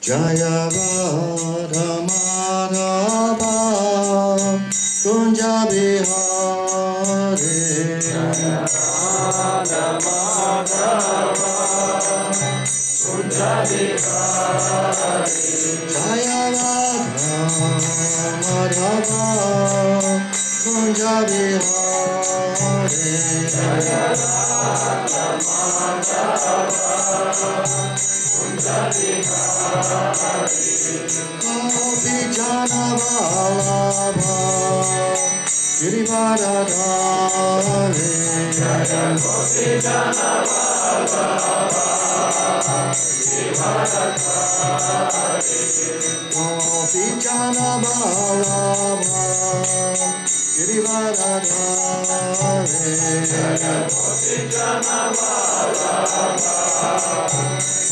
Jaya Radha Madhava Kunja Bihari Jaya Radha Madhava Kunja Bihari Jaya Radha Madhava Kunja Bihari Jaya Radha Madhava Kunja Bihari Gopi Jana Vallabha Girivaradhari Jaya Gopi Jana Vallabha Girivaradhari Gopi Jana Vallabha Girivaradhari Jaya Gopi Jana Vallabha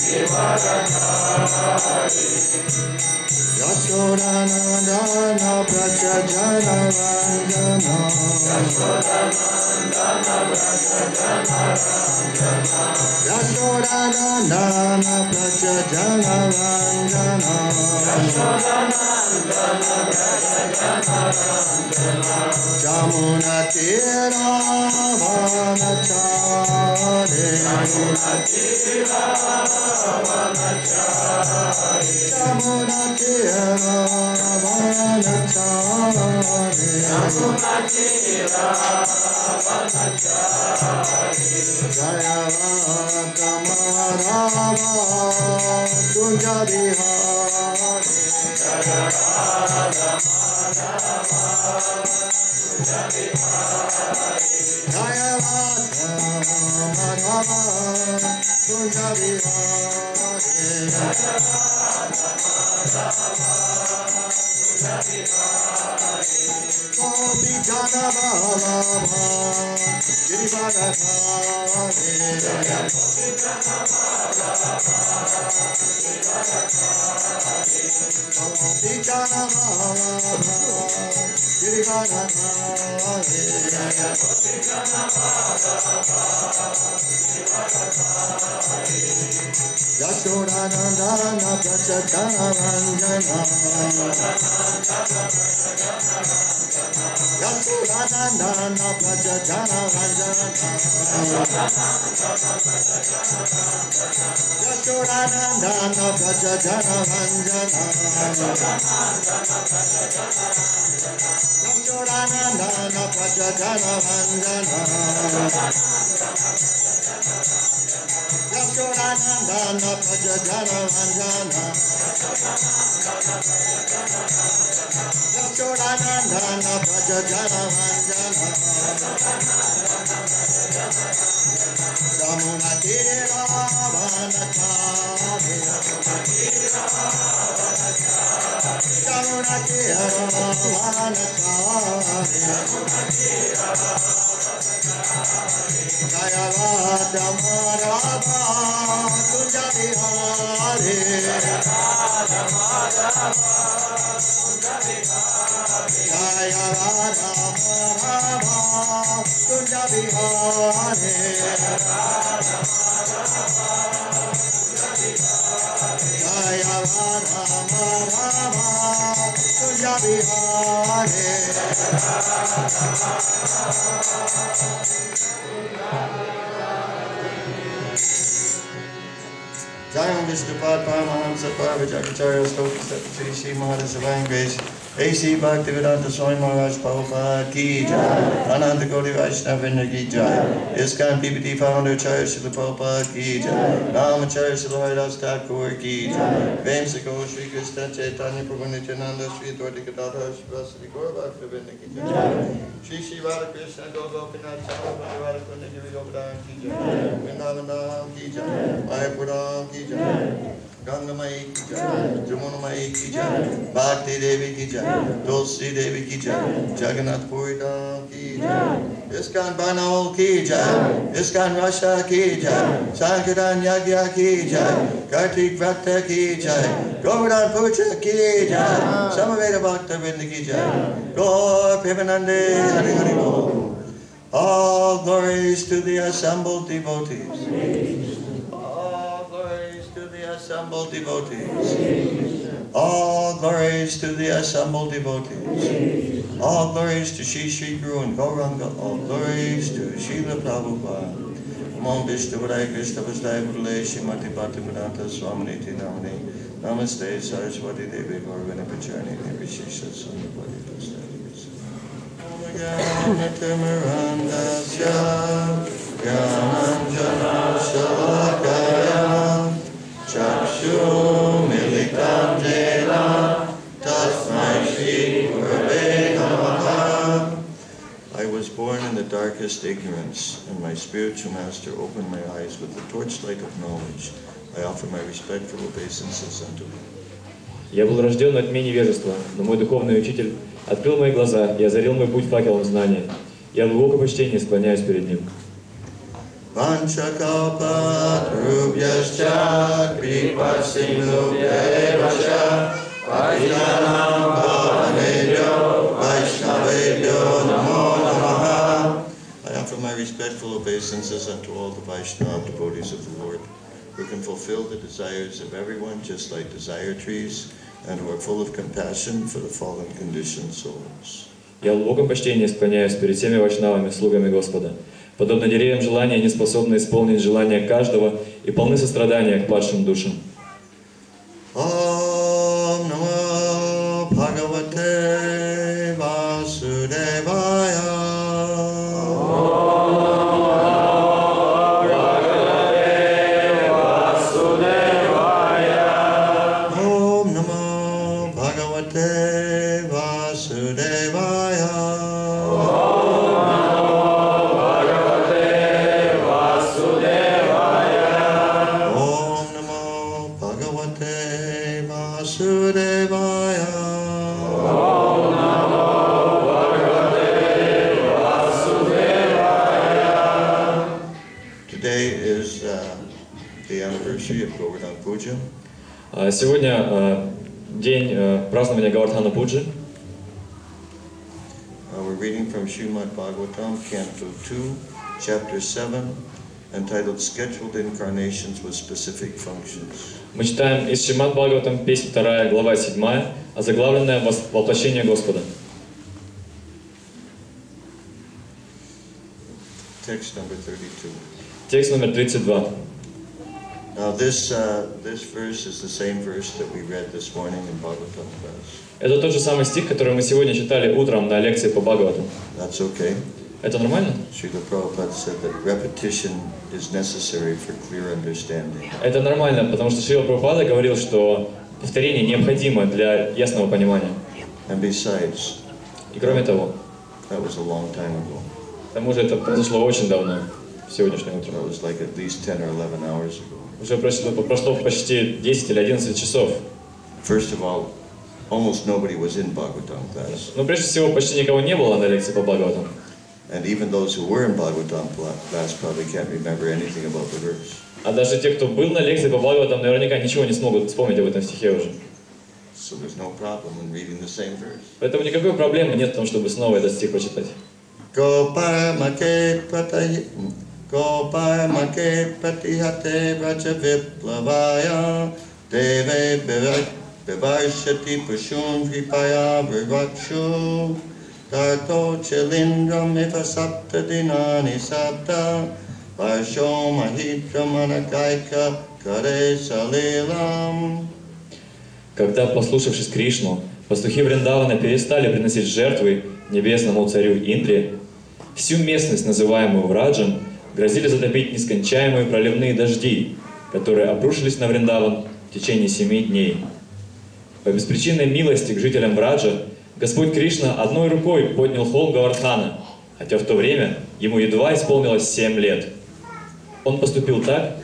Girivaradhari Yashodanandana Praja Jana Ranjana Yashodanandana Praja Jana Ranjana Yashodanandana Praja Jana Ranjana Yashodanandana Praja Jana Ranjana Jamuna Tira Vanachare Jamuna Tira Vanachare Jamuna Tira Vanachare Jamuna Tira Vanachare Jaya Radha Madhava Kunja Bihari Jaya Radha Madhava Kunja Bihari Jaya Radha Madhava Kunja Bihari Jaya Radha Madhava Kunja Bihari Gopi Jana Vallabha Girivaradhari Jaya Gopi Jana Vallabha Girivaradhari Gopi Jana Vallabha Girivaradhari Jaya Gopi Jana Vallabha Girivaradhari Yashodanandana Praja Jana Ranjana Yashodanandana Praja Jana Ranjana Yashodanandana Praja Jana Ranjana Yashodanandana Praja Jana Ranjana Yashodanandana Praja Jana Ranjana Yashodanandana Praja Jana Ranjana Jamuna Tira Vanachare Jamuna Tira Vanachare Jaya Radha Madhava Kunja Bihari Jaya Radha Madhava Kunja Bihari Jaya Radha Madhava Kunja Bihari Jaya Radha Madhava Kunja Bihari Jaya Radha Madhava Kunja Bihari Jayam Vishnupad Paramahamsa Parvajakacharya Stoka Secretary Sri Maharaj Divine Grace A.C. Bhaktivedanta Swami Maharaj Prabhupada Ki Jai Ananda Gauri Vaishnavendra Ki Jai ISKCON PPT Founder Acharya Srila Prabhupada Ki Jai Ramacharya Srila Haridas Thakur Ki Jai Vamsiko Sri Krishna Chaitanya Prabhu Nityananda Sri Dwartika Dada Sri Vasari Gaura Bhaktivedanta Ki Jai Shri Shri Radha Krishna Gopinath Chandra Radha Kunda Giri Govardhan Ki Jai Vrindavanam Ki Jai Mayapuram Ki Jai Gangamai Ki Jai Jamunamai Ki Jai Bhakti Devi Ki Jai Tulsi Devi Ki Jai Jagannath Puri Dham Ki Jai ISKCON Barnaul Ki Jai ISKCON Russia Ki Jai Sankirtan Yagya Ki Jai Kartik Bhakta Ki Jai Govardhan Puja Ki Jai Samaveda Bhakta Vrinda Ki Jai Gaur Premanande Hari Hari Bol All glories to the assembled devotees. All glories to the assembled devotees. All glories to the assembled devotees. All glories to Shri Guru and Gauranga. All glories to Srila Prabhupada. Om Vishnu Vadaya Krishna Vasudaya Murale Shrimati Bhaktivedanta Swaminiti Namani. Namaste Saraswati Devi Gaurvani Pacharni Devi Shisha Sundapati Pastadi. Om Gyanatirmirandasya Gyananjana Shalakaya Chakshu Militam Jena Tasmai Shri Gurave Namaha. I was born in the darkest ignorance, and my spiritual master opened my eyes with the torchlight of knowledge. I offer my respectful obeisances unto him. Я был рожден на тьме невежества, но мой духовный учитель открыл мои глаза и озарил мой путь факелом знания. Я в глубоком почтении склоняюсь перед ним. I offer my respectful obeisances unto all the Vaishnava devotees of the Lord, who can fulfill the desires of everyone just like desire trees, and who are full of compassion for the fallen conditioned souls. Я в глубоком почтении склоняюсь перед всеми вайшнавами, слугами Господа. Подобно деревьям желания, они способны исполнить желания каждого и полны сострадания к падшим душам. Om Namo Bhagavate Vasudevaya. Сегодня день празднования Говардхана пуджи. We're reading from Srimad Bhagavatam, Canto 2, Chapter 7, entitled Scheduled Incarnations with Specific Functions. Мы читаем из Шримад Бхагаватам, песнь 2, глава 7, озаглавленная «Воплощение Господа». Text number 32. Текст номер 32. Now this verse is the same verse that we read this morning in Bhagavatam class. Это тот же самый стих, который мы сегодня читали утром на лекции по Бхагавату. That's okay. Это нормально? Srila Prabhupada said that repetition is necessary for clear understanding. Это нормально, потому что Шрила Прабхупада говорил, что повторение необходимо для ясного понимания. And besides, и кроме того, that was a long time ago. К тому же это произошло очень давно, сегодняшнее утро. That was like at least 10 or 11 hours ago. Уже прошло почти 10 или 11 часов. First of all, almost nobody was in Bhagavatam class. Но прежде всего почти никого не было на лекции по Бхагаватам. And even those who were in Bhagavatam class probably can't remember anything about the verse. А даже те, кто был на лекции по Бхагаватам, наверняка ничего не смогут вспомнить об этом стихе уже. So there's no problem in reading the same verse. Поэтому никакой проблемы нет в том, чтобы снова этот стих почитать. Gopamake patihate vraja viplavaya deve vivarshati pushun vipaya virakshu tarto chilindram iva sapta dinani sapta varsho mahitram anakaika kare salilam. Когда, послушавшись Кришну, пастухи Вриндавана перестали приносить жертвы небесному царю Индре, всю местность, называемую Враджем, грозили затопить нескончаемые проливные дожди, которые обрушились на Вриндаван в течение 7 дней. По беспричинной милости к жителям Враджа Господь Кришна одной рукой поднял холм Говардхана, хотя в то время ему едва исполнилось 7 лет. Он поступил так,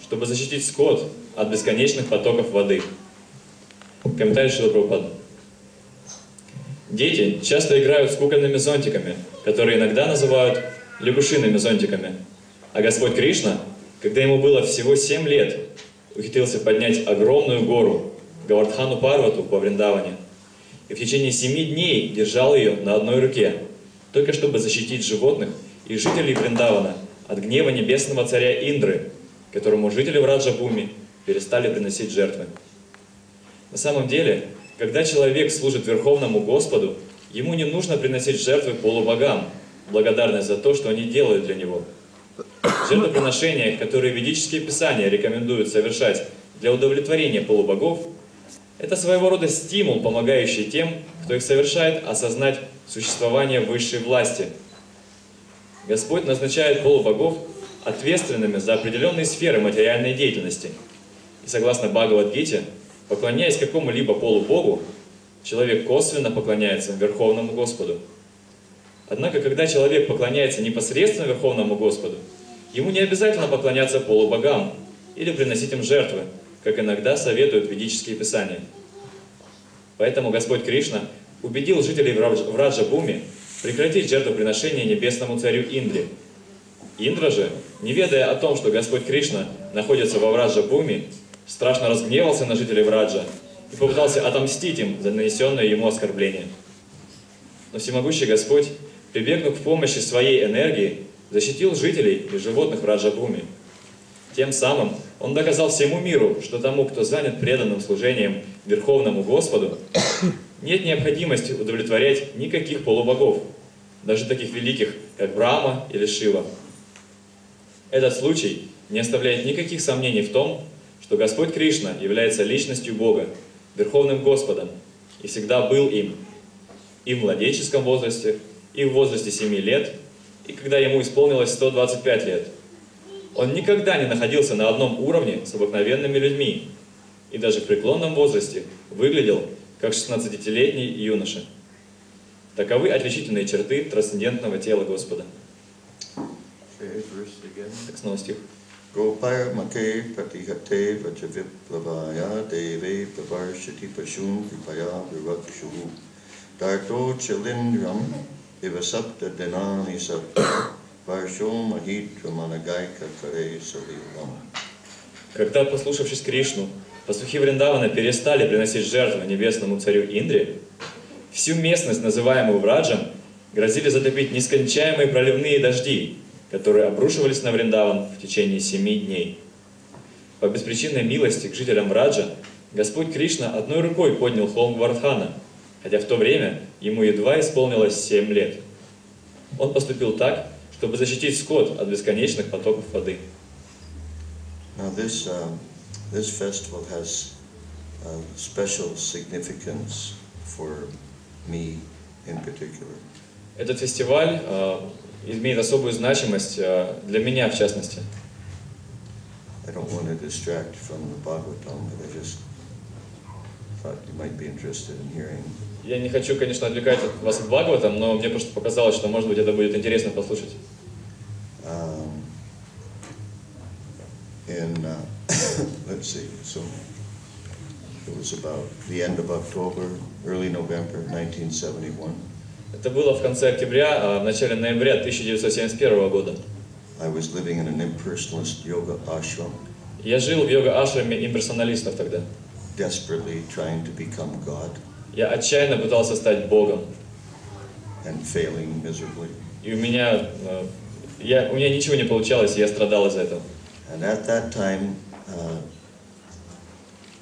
чтобы защитить скот от бесконечных потоков воды. Комментарий Шрилы Прабхупады. Дети часто играют с кукольными зонтиками, которые иногда называют лягушиными зонтиками. А Господь Кришна, когда ему было всего 7 лет, ухитрился поднять огромную гору, Говардхану Парвату по Вриндаване, и в течение 7 дней держал ее на одной руке, только чтобы защитить животных и жителей Вриндавана от гнева небесного царя Индры, которому жители Враджа-Бхуми перестали приносить жертвы. На самом деле, когда человек служит Верховному Господу, ему не нужно приносить жертвы полубогам, благодарность за то, что они делают для него. Жертвоприношения, которые ведические писания рекомендуют совершать для удовлетворения полубогов, это своего рода стимул, помогающий тем, кто их совершает, осознать существование высшей власти. Господь назначает полубогов ответственными за определенные сферы материальной деятельности. И согласно Бхагавад-гите, поклоняясь какому-либо полубогу, человек косвенно поклоняется Верховному Господу. Однако, когда человек поклоняется непосредственно Верховному Господу, ему не обязательно поклоняться полубогам или приносить им жертвы, как иногда советуют ведические писания. Поэтому Господь Кришна убедил жителей Враджа-Бхуми прекратить жертвоприношение небесному царю Индре. Индра же, не ведая о том, что Господь Кришна находится во Враджа-Бхуми, страшно разгневался на жителей Враджа и попытался отомстить им за нанесенное ему оскорбление. Но всемогущий Господь, прибегнув к помощи своей энергии, защитил жителей и животных Враджа-Бхуми. Тем самым он доказал всему миру, что тому, кто занят преданным служением Верховному Господу, нет необходимости удовлетворять никаких полубогов, даже таких великих, как Брахма или Шива. Этот случай не оставляет никаких сомнений в том, что Господь Кришна является личностью Бога, Верховным Господом, и всегда был им, и в младенческом возрасте, и в возрасте 7 лет, и когда ему исполнилось 125 лет. Он никогда не находился на одном уровне с обыкновенными людьми, и даже в преклонном возрасте выглядел как 16-летний юноша. Таковы отличительные черты трансцендентного тела Господа. Так, снова стих. Gopaya make pratihate vajaviplavaya deve pravarshati pashun vipaya virakshu darto chilindram ivasapta denani sapta varsho mahitra managaika kare salilam. Когда, послушавшись Кришну, пастухи Вриндавана перестали приносить жертвы небесному царю Индре, всю местность, называемую Враджем, грозили затопить нескончаемые проливные дожди, которые обрушивались на Вриндаван в течение 7 дней. По беспричинной милости к жителям Враджа Господь Кришна одной рукой поднял холм Говардхана, хотя в то время ему едва исполнилось 7 лет. Он поступил так, чтобы защитить скот от бесконечных потоков воды. Now this festival has special significance for me in particular. Этот фестиваль имеет особую значимость для меня, в частности. I don't want to distract from the Bhagavatam, but I just thought you might be interested in hearing. Я не хочу, конечно, отвлекать вас от Бхагаватам, но мне просто показалось, что, может быть, это будет интересно послушать. Let's see, so it was about the end of October, early November 1971. Это было в конце октября, в начале ноября 1971 года. I was living in an impersonalist yoga ashram. Я жил в йога-ашраме имперсоналистов тогда. Desperately trying to become God. Я отчаянно пытался стать Богом. And failing miserably. И у меня ничего не получалось, и я страдал из-за этого. And at that time,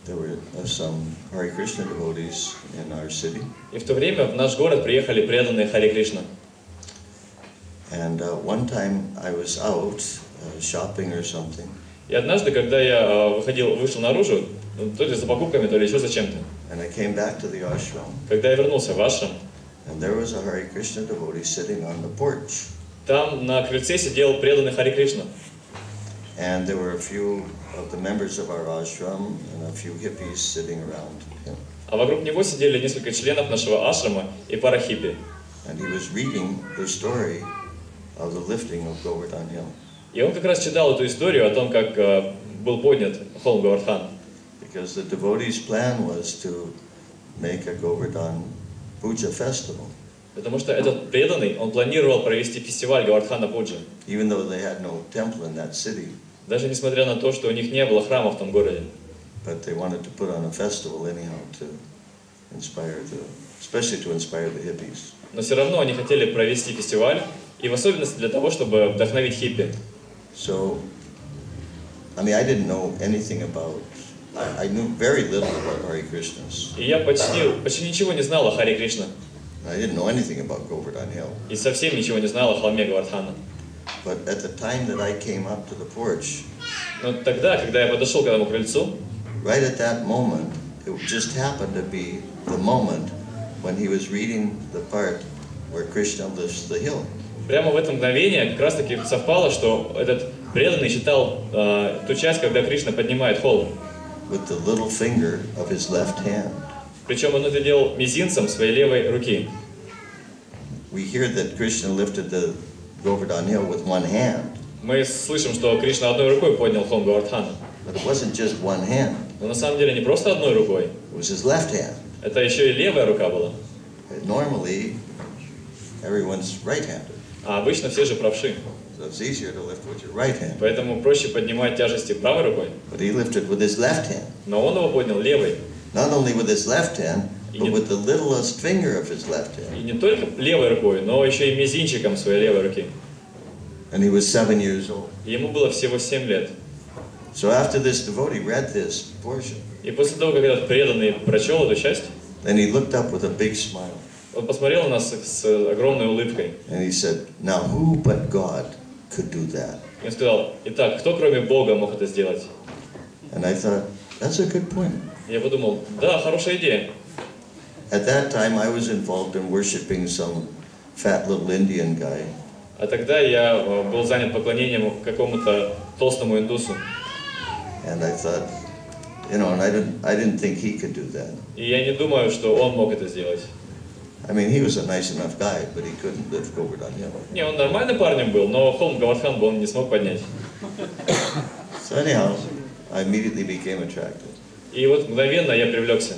there were some Hare Krishna devotees in our city. И в то время в наш город приехали преданные Харе Кришна. And one time I was out shopping or something. И однажды, когда я вышел наружу, то ли за покупками, то ли еще зачем-то. And I came back to the ashram. Когда я вернулся в ашрам, And there was a Hare Krishna devotee sitting on the porch. там на крыльце сидел преданный Харе Кришна. And there were a few of the members of our ashram and a few hippies sitting around him. А вокруг него сидели несколько членов нашего ашрама и пара хиппи. And he was reading the story of the lifting of Говардхан hill. И он как раз читал эту историю о том, как был поднят холм Говардхан. Because the devotees' plan was to make a Govardhan Puja festival. Потому что этот преданный, он планировал провести фестиваль Говардхана Пуджа. Even though they had no temple in that city. Даже несмотря на то, что у них не было храма в том городе. But they wanted to put on a festival anyhow to inspire especially to inspire the hippies. Но все равно они хотели провести фестиваль, и в особенности для того, чтобы вдохновить хиппи. So, I mean, I didn't know anything about. I knew very little about Hare Krishnas. И я почти ничего не знал о Харе Кришна. I didn't know anything about Govardhan Hill. И совсем ничего не знал о холме Говардхана. But at the time that I came up to the porch, Но тогда, когда я подошел к этому крыльцу, right at that moment, it just happened to be the moment when he was reading the part where Krishna lifts the hill. прямо в это мгновение как раз таки совпало, что этот преданный читал ту часть, когда Кришна поднимает холм. With the little finger of his left hand. Причем он это делал мизинцем своей левой руки. We hear that Krishna lifted the Govardhan Hill with one hand. Мы слышим, что Кришна одной рукой поднял холм Говардхана. But it wasn't just one hand. Но на самом деле не просто одной рукой. It was his left hand. Это еще и левая рука была. Normally, everyone's right-handed. А обычно все же правши. So it's easier to lift with your right hand. Поэтому проще поднимать тяжести правой рукой. But he lifted with his left hand. Но он его поднял левой. Not only with his left hand, but with the littlest finger of his left hand. И не только левой рукой, но еще и мизинчиком своей левой руки. And he was 7 years old. Ему было всего 7 лет. So after this devotee read this portion, И после того, как этот преданный прочел эту часть, then he looked up with a big smile. он посмотрел на нас с огромной улыбкой. And he said, "Now who but God could do that?" И он сказал: итак, кто кроме Бога мог это сделать? And I thought, that's a good point. Я подумал, да, хорошая идея. At that time, I was involved in worshiping some fat little Indian guy. А тогда я был занят поклонением какому-то толстому индусу. And I thought, and I didn't think he could do that. И я не думаю, что он мог это сделать. I mean, he was a nice enough guy, but he couldn't lift Govardhan Hill. Не, он нормальным парнем был, но холм Говардхан он не смог поднять. So anyhow, I immediately became attracted. И вот мгновенно я привлекся.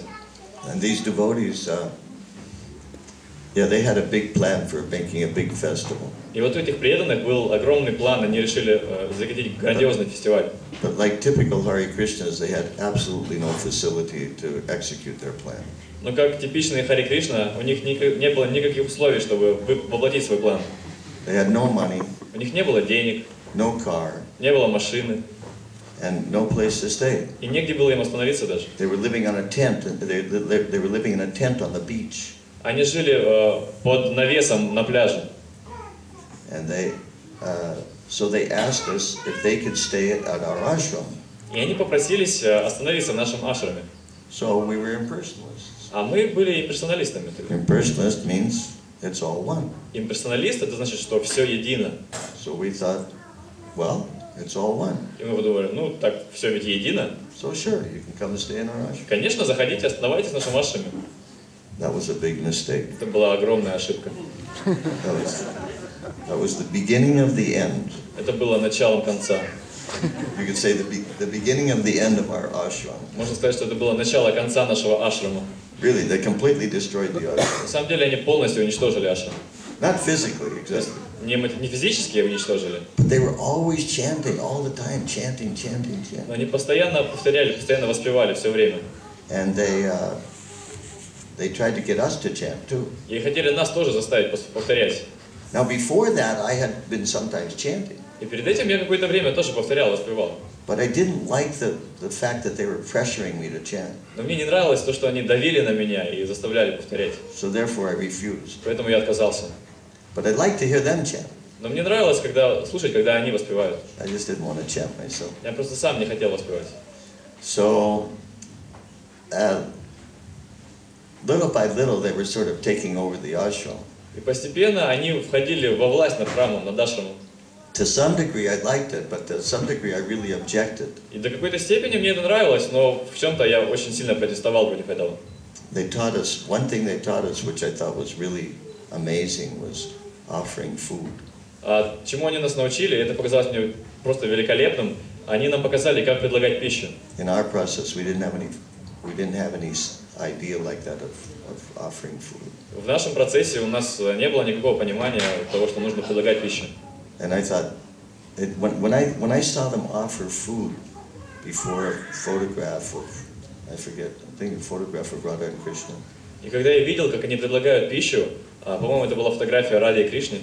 And these devotees, they had a big plan for making a big festival. И вот у этих преданных был огромный план, они решили закатить грандиозный фестиваль. But like typical Hare Krishnas, they had absolutely no facility to execute their plan. Но как типичные Харе Кришна, у них не было никаких условий, чтобы воплотить свой план. They had no money, У них не было денег, no car, не было машины, and no place to stay. и негде было им остановиться даже. They were living on a tent. They were living in a tent on the beach. Они жили под навесом на пляже. And so they asked us if they could stay at our ashram. И они попросились остановиться в нашем ашраме. So we were impersonalists. А мы были имперсоналистами. Impersonalist means it's all one. Имперсоналист — это значит, что все едино. So we thought, well, it's all one. И мы подумали, ну так все ведь едино. So sure, you can come and stay in our ashram. Конечно, заходите, оставайтесь в нашем ашраме. That was a big mistake. Это была огромная ошибка. That was the beginning of the end. Это было началом конца. You could say the beginning of the end of our ashram. Можно сказать, что это было начало конца нашего ашрама. Really, they completely destroyed the ashram. На самом деле они полностью уничтожили ашрам. Not physically, exactly. Не физически уничтожили, But they were always chanting all the time, chanting. но они постоянно повторяли, постоянно воспевали все время. And they tried to get us to chant too. И хотели нас тоже заставить повторять. Now before that, I had been sometimes chanting. И перед этим я какое-то время тоже повторял, воспевал. But I didn't like the fact that they were pressuring me to chant. Но мне не нравилось то, что они давили на меня и заставляли повторять. So therefore I refused. Поэтому я отказался. But I'd like to hear them chant. Но мне нравилось слушать, когда они воспевают. I just didn't want to chant myself. Я просто сам не хотел воспевать. So little by little, they were sort of taking over the ashram. И постепенно они входили во власть над храмом, над ашрамом. To some degree, I liked it, but to some degree, I really objected. И до какой-то степени мне это нравилось, но в чем-то я очень сильно протестовал против этого. They taught us, one thing they taught us, which I thought was really amazing, was offering food. А чему они нас научили, это показалось мне просто великолепным. Они нам показали, как предлагать пищу. In our process, we didn't have any idea like that of offering food. В нашем процессе у нас не было никакого понимания того, что нужно предлагать пищу. And I thought, when I saw them offer food before a photograph of, I forget, I think a photograph of Radha and Krishna. И когда я видел, как они предлагают пищу, по-моему, это была фотография Рады и Кришны,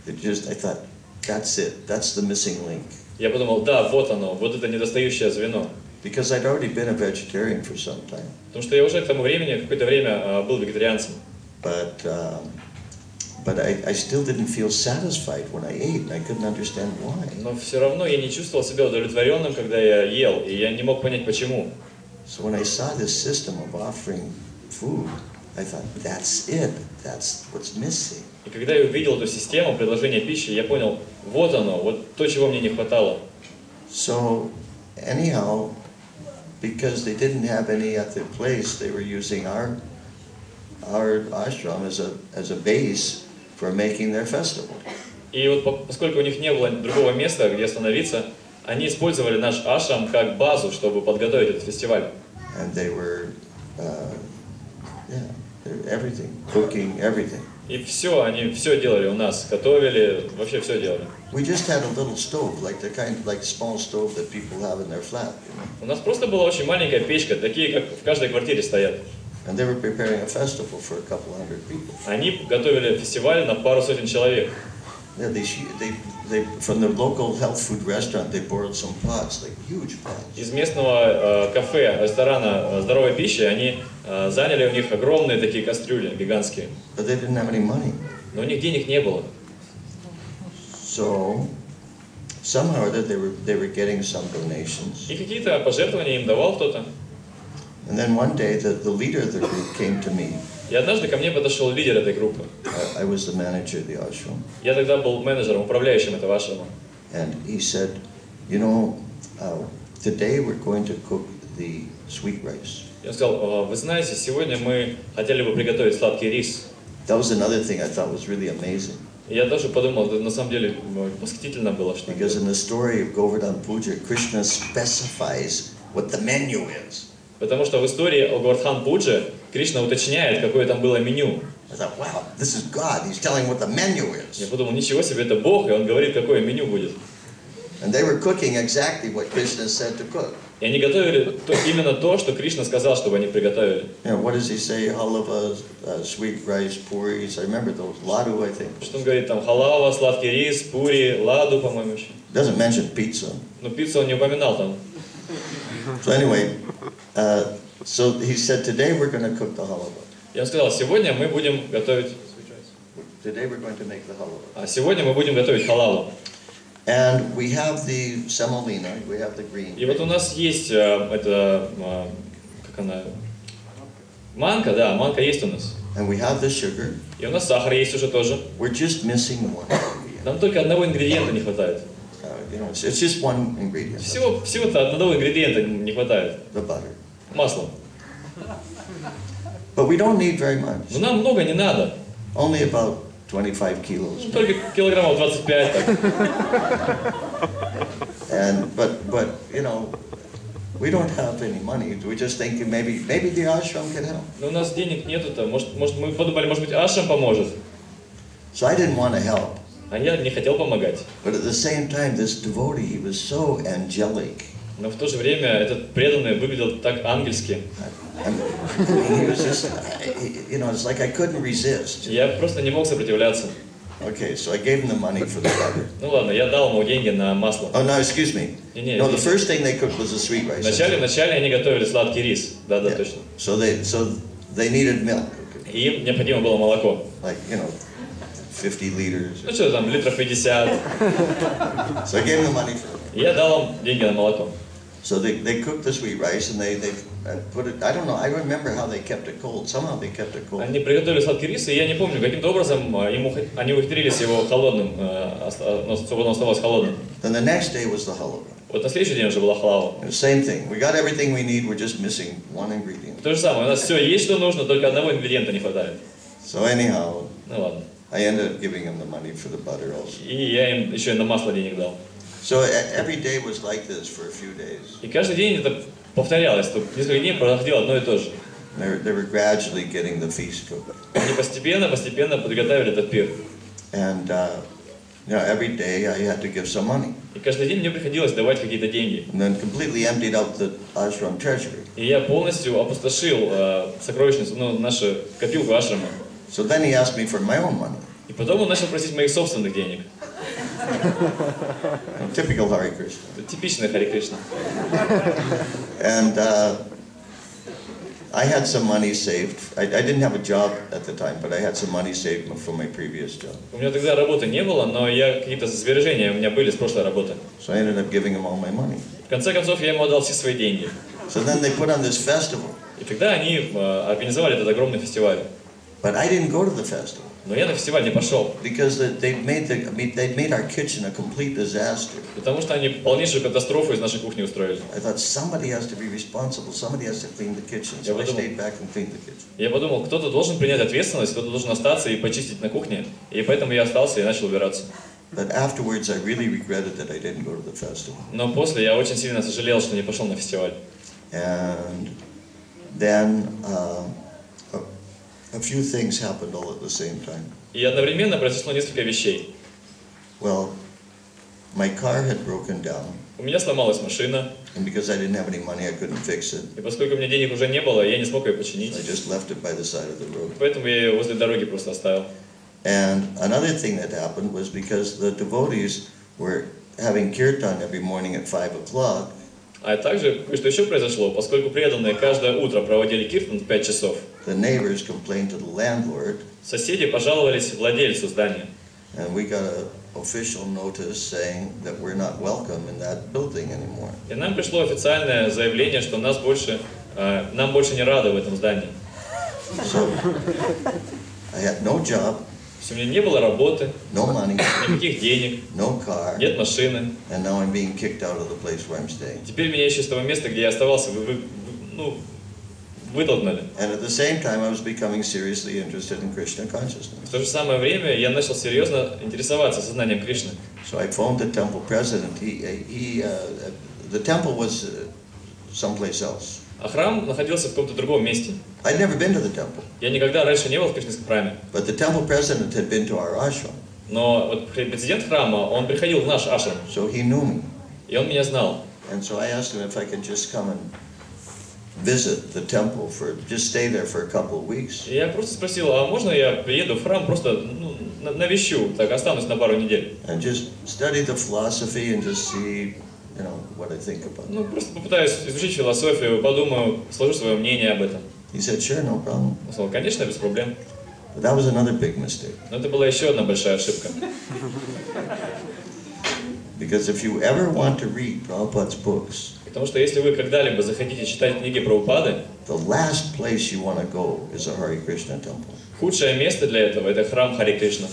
I thought, that's it, that's the missing link. Я подумал, да, вот оно, вот это недостающее звено. Because I'd already been a vegetarian for some time. Потому что я уже к тому времени, какое-то время был вегетарианцем. But I still didn't feel satisfied when I ate, and I couldn't understand why. Но все равно я не чувствовал себя удовлетворенным, когда я ел, и я не мог понять, почему. So when I saw this system of offering food, I thought, that's it. That's what's missing. И когда я увидел эту систему предложения пищи, я понял, вот оно, вот то, чего мне не хватало. So anyhow, because they didn't have any other place, they were using our ashram as a base for making their festival. И вот поскольку у них не было другого места, где остановиться, они использовали наш ашрам как базу, чтобы подготовить этот фестиваль. And they were, everything, cooking, everything. И все, они все делали у нас, готовили, вообще все делали. We just had a little stove, like the small stove that people have in their flat, you know. У нас просто была очень маленькая печка, такие, как в каждой квартире стоят. And they were preparing a festival for a couple hundred people. Они готовили фестиваль на пару сотен человек. Yeah, they from the local health food restaurant, they borrowed some pots, like huge pots. Из местного кафе, ресторана здоровой пищи, они заняли у них огромные такие кастрюли, гигантские. But they didn't have any money. Но у них денег не было. So somehow or other they were getting some donations. И какие-то пожертвования им давал кто-то. And then one day the leader of the group came to me. И однажды ко мне подошел лидер этой группы. I was the manager of the ashram. Я тогда был менеджером, управляющим этого ашрама. And he said, you know, today we're going to cook the sweet rice. Я сказал, вы знаете, сегодня мы хотели бы приготовить сладкий рис. That was another thing I thought was really amazing. И я тоже подумал, это на самом деле восхитительно было, что. Because in the story of Говардhan Puja, Krishna specifies what the menu is. Потому что в истории о Говардхан Пудже Кришна уточняет, какое там было меню. I thought, wow, this is God. He's telling what the menu is. Я подумал, ничего себе, это Бог, и Он говорит, какое меню будет. And they were cooking exactly what Krishna said to cook. И они готовили именно то, что Кришна сказал, чтобы они приготовили. You know, what does he say? Halava, sweet rice, puris. I remember those. Laddu, I think. Что он говорит там? Халава, сладкий рис, пури, ладу, по-моему, еще. Doesn't mention pizza. Но пиццу он не упоминал там. So anyway, so he said, today we're going to cook the halava. Я сказал, сегодня мы будем готовить. Today we're going to make the halava. А сегодня мы будем готовить халаву. And we have the semolina, we have the green. И вот у нас есть это, как она, манка, да, манка есть у нас. And we have the sugar. И у нас сахар есть уже тоже. We're just missing one ingredient. Нам только одного ингредиента не хватает. You know, it's just one ingredient. Всего-то одного ингредиента не хватает. The butter. Масло. But we don't need very much. Но нам много не надо. Only about 25 kilos. Только килограммов 25 так. But you know, we don't have any money. We're just thinking maybe the ashram can help. Но у нас денег нету-то. Может мы подумали, может быть, ашрам поможет. So I didn't want to help. А я не хотел помогать. But at the same time, this devotee, he was so angelic. Но в то же время этот преданный выглядел так ангельски. He was just, you know, it's like I couldn't resist. Я просто не мог сопротивляться. Okay, so I gave him the money for the butter. Ну ладно, я дал ему деньги на масло. Oh no, excuse me. No, the first thing they cooked was the sweet rice. Вначале они готовили сладкий рис. Да, точно. So they needed milk. И им необходимо было молоко. Like, you know, 50 liters. Ну что там, литров 50. So I gave him the money for it. И я дал им деньги на молоко. So they cooked the sweet rice and they put it. I don't know. I remember how they kept it cold. Somehow they kept it cold. Они приготовили сладкий рис, и я не помню, каким-то образом они ухитрились его холодным, чтобы он оставался холодным. Then the next day was the halava. Вот на следующий день уже была халава. Same thing. We got everything we need. We're just missing one ingredient. То же самое. У нас все есть, что нужно, только одного ингредиента не хватает. So anyhow, Ну ладно. I ended up giving them the money for the butter also. И я им еще и на масло денег дал. So every day was like this for a few days. И каждый день это повторялось. Несколько дней проходило одно и то же. They were gradually getting the feast cooked. Они постепенно подготовили этот пир. And you know, every day I had to give some money. И каждый день мне приходилось давать какие-то деньги. And then completely emptied out the ashram treasury. И я полностью опустошил сокровищницу, нашу копилку ашрама. So then he asked me for my own money. И потом он начал просить моих собственных денег. Typical Hare Krishna. Типичный Харе Кришна. And I had some money saved. I didn't have a job at the time, but I had some money saved from my previous job. У меня тогда работы не было, но какие-то сбережения у меня были с прошлой работы. So I ended up giving him all my money. В конце концов, я ему отдал все свои деньги. So then they put on this festival. И тогда они организовали этот огромный фестиваль. But I didn't go to the festival. Но я на фестиваль не пошел. Because they'd made our kitchen a complete disaster. Потому что они полнейшую катастрофу из нашей кухни устроили. I thought somebody has to be responsible. Somebody has to clean the kitchen. So I stayed back and cleaned the kitchen. Я подумал, кто-то должен принять ответственность, кто-то должен остаться и почистить на кухне. И поэтому я остался и начал убираться. But afterwards, I really regretted that I didn't go to the festival. Но после я очень сильно сожалел, что не пошел на фестиваль. And then a few things happened all at the same time. И одновременно произошло несколько вещей. Well, my car had broken down. У меня сломалась машина. And because I didn't have any money, I couldn't fix it. И поскольку у меня денег уже не было, я не смог ее починить. So I just left it by the side of the road. Поэтому я ее возле дороги просто оставил. And another thing that happened was because the devotees were having kirtan every morning at 5 o'clock. А также кое-что еще произошло, поскольку преданные каждое утро проводили киртан в 5 часов. The neighbors complained to the landlord. Соседи пожаловались владельцу здания. And we got an official notice saying that we're not welcome in that building anymore. И нам пришло официальное заявление, что нам больше не рады в этом здании. So I had no job. У меня не было работы, no money, никаких денег, no car, нет машины. And now I'm being kicked out of the place where I'm staying. Теперь меня еще с того места, где я оставался, вытолкнули. And at the same time, I was becoming seriously interested in Krishna consciousness. В то же самое время я начал серьезно интересоваться сознанием Кришны. So I phoned the temple president. The temple was someplace else. А храм находился в каком-то другом месте. I'd never been to the temple. Я никогда раньше не был в Кришнинском храме. But the temple president had been to our ashram. Но вот президент храма, он приходил в наш ашрам. So he knew me. И он меня знал. And so I asked him if I could just come and visit the temple just stay there for a couple of weeks. И я просто спросил, а можно я приеду в храм, просто навещу, так останусь на пару недель. And just study the philosophy and just see, what I think about it. Просто попытаюсь изучить философию, подумаю, сложу свое мнение об этом. He said, sure, no problem. Он сказал, конечно, без проблем. But that was another big mistake. Но это была еще одна большая ошибка. Because if you ever want to read Prabhupada's books, потому что если вы когда-либо захотите читать книги Прабхупады, the last place you want to go is a Hare Krishna temple. Худшее место для этого это храм Харе Кришна.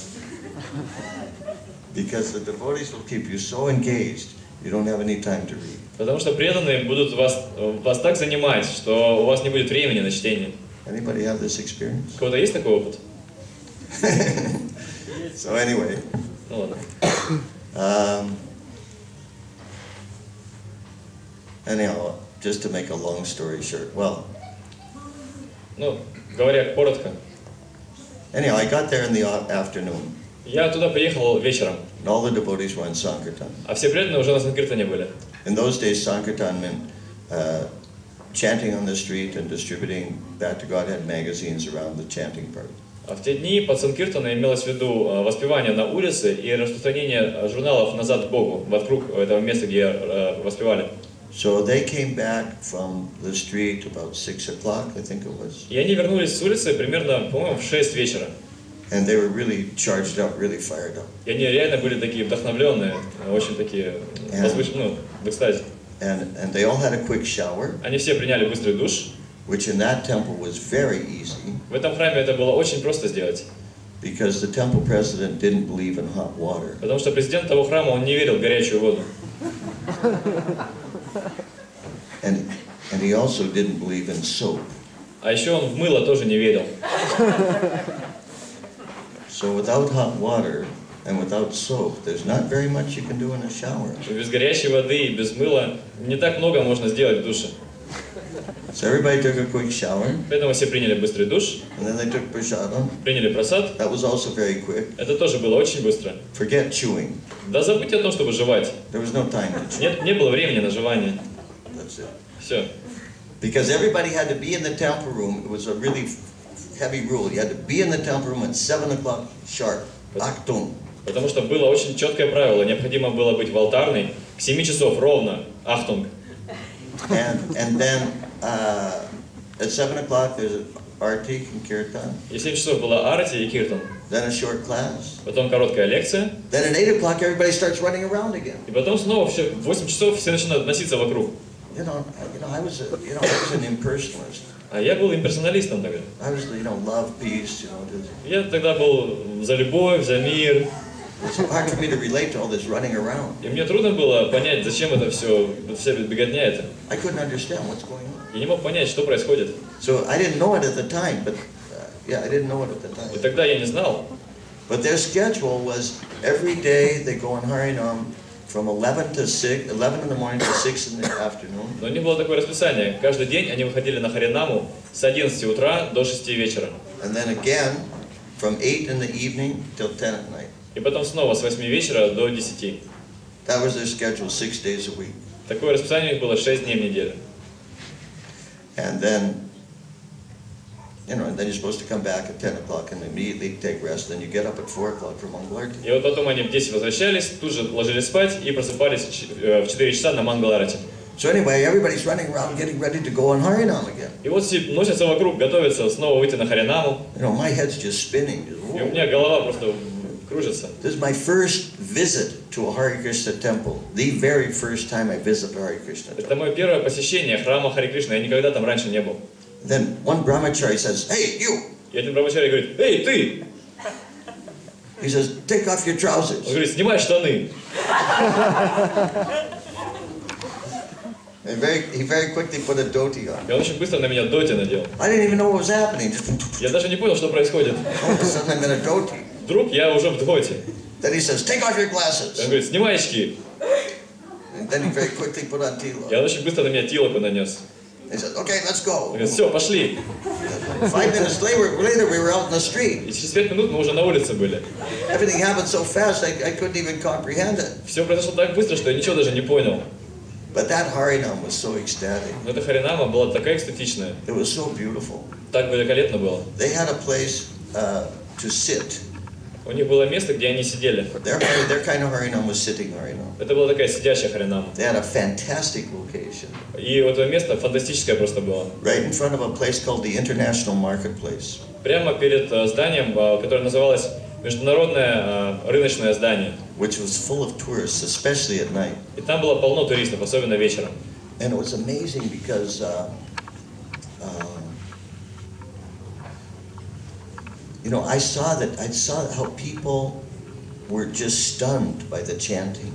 Because the devotees will keep you so engaged, you don't have any time to read. Потому что преданные будут вас так занимать, что у вас не будет времени на чтение. Anybody have this experience? У кого-то есть такой опыт? So anyway. Ну ладно. Anyhow, just to make a long story short, well. Ну, говоря коротко. Anyhow, I got there in the afternoon. Я туда приехал вечером. And all the devotees were in Sankirtan. А все преданные уже на Санкиртане были. In those days, Sankirtan meant chanting on the street and distributing Back to Godhead magazines around the chanting part. А в те дни под Санкиртаном имелось в виду воспевание на улице и распространение журналов «Назад к Богу» вокруг этого места, где воспевали. So they came back from the street about 6 o'clock, I think it was. И они вернулись с улицы примерно, по-моему, в 6 вечера. And they were really charged up, really fired up. И они реально были такие вдохновленные, очень такие возвышенные, в экстазе. And they all had a quick shower. Они все приняли быстрый душ. Which in that temple was very easy. В этом храме это было очень просто сделать. Because the temple president didn't believe in hot water. Потому что президент того храма, он не верил в горячую воду. And he also didn't believe in soap. А еще он в мыло тоже не верил. So without hot water and without soap, there's not very much you can do in a shower. Без горячей воды и без мыла не так много можно сделать в душе. So everybody took a quick shower. Поэтому все приняли быстрый душ. And then they took prasadam. Приняли просад. That was also very quick. Это тоже было очень быстро. Forget chewing. Да забудьте о том, чтобы жевать. There was no time to chew. Не было времени на жевание. That's it. Все. Because everybody had to be in the temple room. It was a really heavy rule. You had to be in the temple room at 7 o'clock sharp. Actum. Потому что было очень четкое правило, необходимо было быть в алтарной к 7 часов ровно, ахтунг. And then at 7 o'clock there's arti and kirtan. И в 7 часов была арати и киртан. Then a short class. Потом короткая лекция. Then at 8 o'clock everybody starts running around again. И потом снова в 8 часов все начинают носиться вокруг. I was an impersonalist. А я был имперсоналистом тогда. I was, love, peace, Я тогда был за любовь, за мир. It's hard for me to relate to all this running around. И мне трудно было понять, зачем это все, вся беготня это. I couldn't understand what's going on. Я не мог понять, что происходит. So I didn't know it at the time, but I didn't know it at the time. И тогда я не знал. But their schedule was every day they go on Harinam from 11 in the morning to 6 in the afternoon. Но у них было такое расписание. Каждый день они выходили на Харинаму с 11 утра до 6 вечера. And then again from 8 in the evening till 10 at night. И потом снова с 8 вечера до 10. That was their schedule, 6 days a week. Такое расписание у них было 6 дней в неделю. And then, and then you're supposed to come back at 10 o'clock and immediately take rest. Then you get up at 4 o'clock for Mangalarti. И вот потом они в 10 возвращались, тут же ложились спать и просыпались в 4 часа на Мангаларати. So anyway, everybody's running around getting ready to go on Harinam again. И вот все носятся вокруг, готовятся снова выйти на Харинаму. My head's just spinning. И у меня голова просто кружится. This is my first visit to a Hare Krishna temple. The very first time I visited a Hare Krishna temple. Это мое первое посещение храма Хари Кришны. Я никогда там раньше не был. Then one brahmachari says, "Hey, you!" И один брамачари говорит: "Эй, ты!" He says, "Take off your trousers." Он говорит: "Снимай штаны." And he very quickly put a dhoti on. И он очень быстро на меня доти надел. I didn't even know what was happening. Я даже не понял, что происходит. All of a sudden I'm in a dhoti. Вдруг я уже в доте. Then he says, "Take off your Он glasses." говорит: "Снимай очки." And then he very quickly put on tila. И он очень быстро на меня тилоку нанес. He said, "Okay, let's go." Он говорит: "Все, пошли." 5 minutes later, we were out in the street. И через 5 минут мы уже на улице были. Everything happened so fast, I couldn't even comprehend it. Все произошло так быстро, что я ничего даже не понял. But that Harinam was so ecstatic. Но эта Харинама была такая экстатичная. It was so beautiful. Так великолепно было. They had a place to sit. У них было место, где они сидели. Their kind of Harinam was sitting Harinam. Это была такая сидящая Харинама. They had a fantastic location. И вот это место фантастическое просто было. Right in front of a place called the International Marketplace. Прямо перед зданием, которое называлось Международное рыночное здание. Which was full of tourists, especially at night. И там было полно туристов, особенно вечером. And it was amazing because I saw how people were just stunned by the chanting.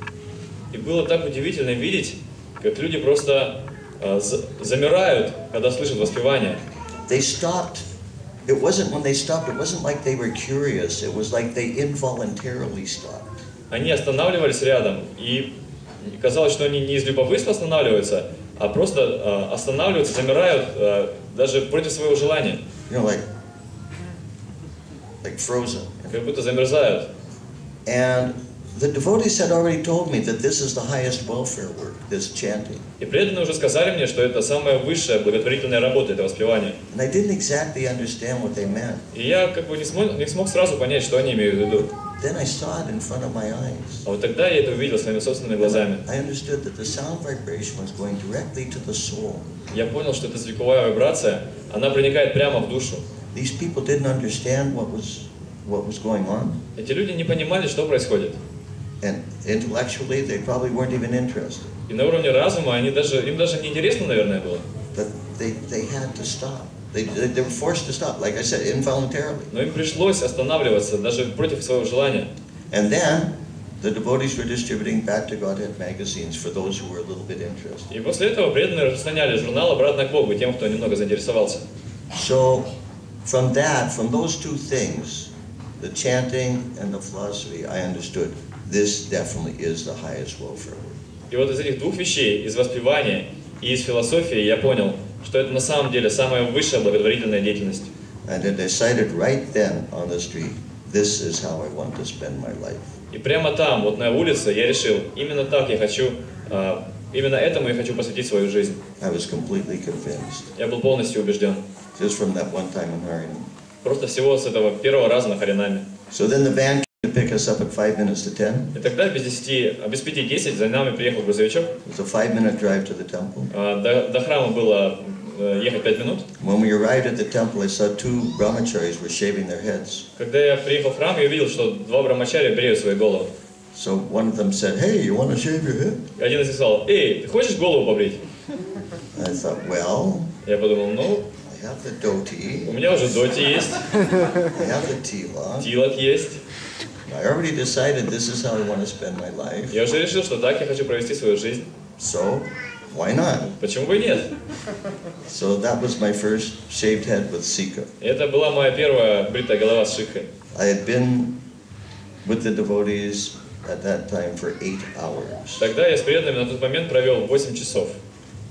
И было так удивительно видеть, как люди просто замирают, когда слышат воспевание. They stopped. It wasn't when they stopped. It wasn't like they were curious. It was like they involuntarily stopped. Они останавливались рядом, и казалось, что они не из любопытства останавливаются, а просто останавливаются, замирают даже против своего желания. Like frozen. Как будто замерзают. And the devotees had already told me that this is the highest welfare work, this chanting. И преданные уже сказали мне, что это самая высшая благотворительная работа, это воспевание. And I didn't exactly understand what they meant. И я как бы не смог сразу понять, что они имеют в виду. Then I saw it in front of my eyes. А вот тогда я это увидел своими собственными глазами. I understood that the sound vibration was going directly to the soul. Я понял, что эта звуковая вибрация, она проникает прямо в душу. These people didn't understand what was going on. Эти люди не понимали, что происходит. And intellectually, they probably weren't even interested. И на уровне разума им даже не интересно, наверное, было. But they had to stop. They were forced to stop, like I said, involuntarily. Но им пришлось останавливаться, даже против своего желания. And then the devotees were distributing Back to Godhead magazines for those who were a little bit interested. И после этого преданные распространяли журнал «Обратно к Богу» тем, кто немного заинтересовался. So, from those two things, the chanting and the philosophy, I understood this definitely is the highest welfare work. И вот из этих двух вещей, из воспевания и из философии, я понял, что это на самом деле самая высшая благотворительная деятельность. And I decided right then on the street, this is how I want to spend my life. И прямо там, вот на улице, я решил, именно так я хочу, именно этому я хочу посвятить свою жизнь. I was completely convinced. Я был полностью убежден. Just from that one time in Harinam. Просто всего с этого первого раза на Харинаме. So then the van came to pick us up at 5 minutes to 10. И тогда без 5:10 за нами приехал грузовичок. It was a 5-minute drive to the temple. До храма было ехать 5 минут. When we arrived at the temple, I saw 2 brahmacharis were shaving their heads. Когда я приехал в храм, я увидел, что 2 брамачари бреют свои головы. So one of them said, "Hey, you want to shave your head?" Один из них сказал: «Эй, ты хочешь голову побрить?» I thought, well, Я подумал, ну, I have the dhoti, у меня уже доти есть, I have the tilak. тилок есть. I already decided this is how I want to spend my life. Я уже решил, что так я хочу провести свою жизнь. So, why not? Почему бы и нет? So that was my first shaved head with Sika. Это была моя первая бритая голова с шикхой. I had been with the devotees at that time for 8 hours. Тогда я с преданными на тот момент провел 8 часов.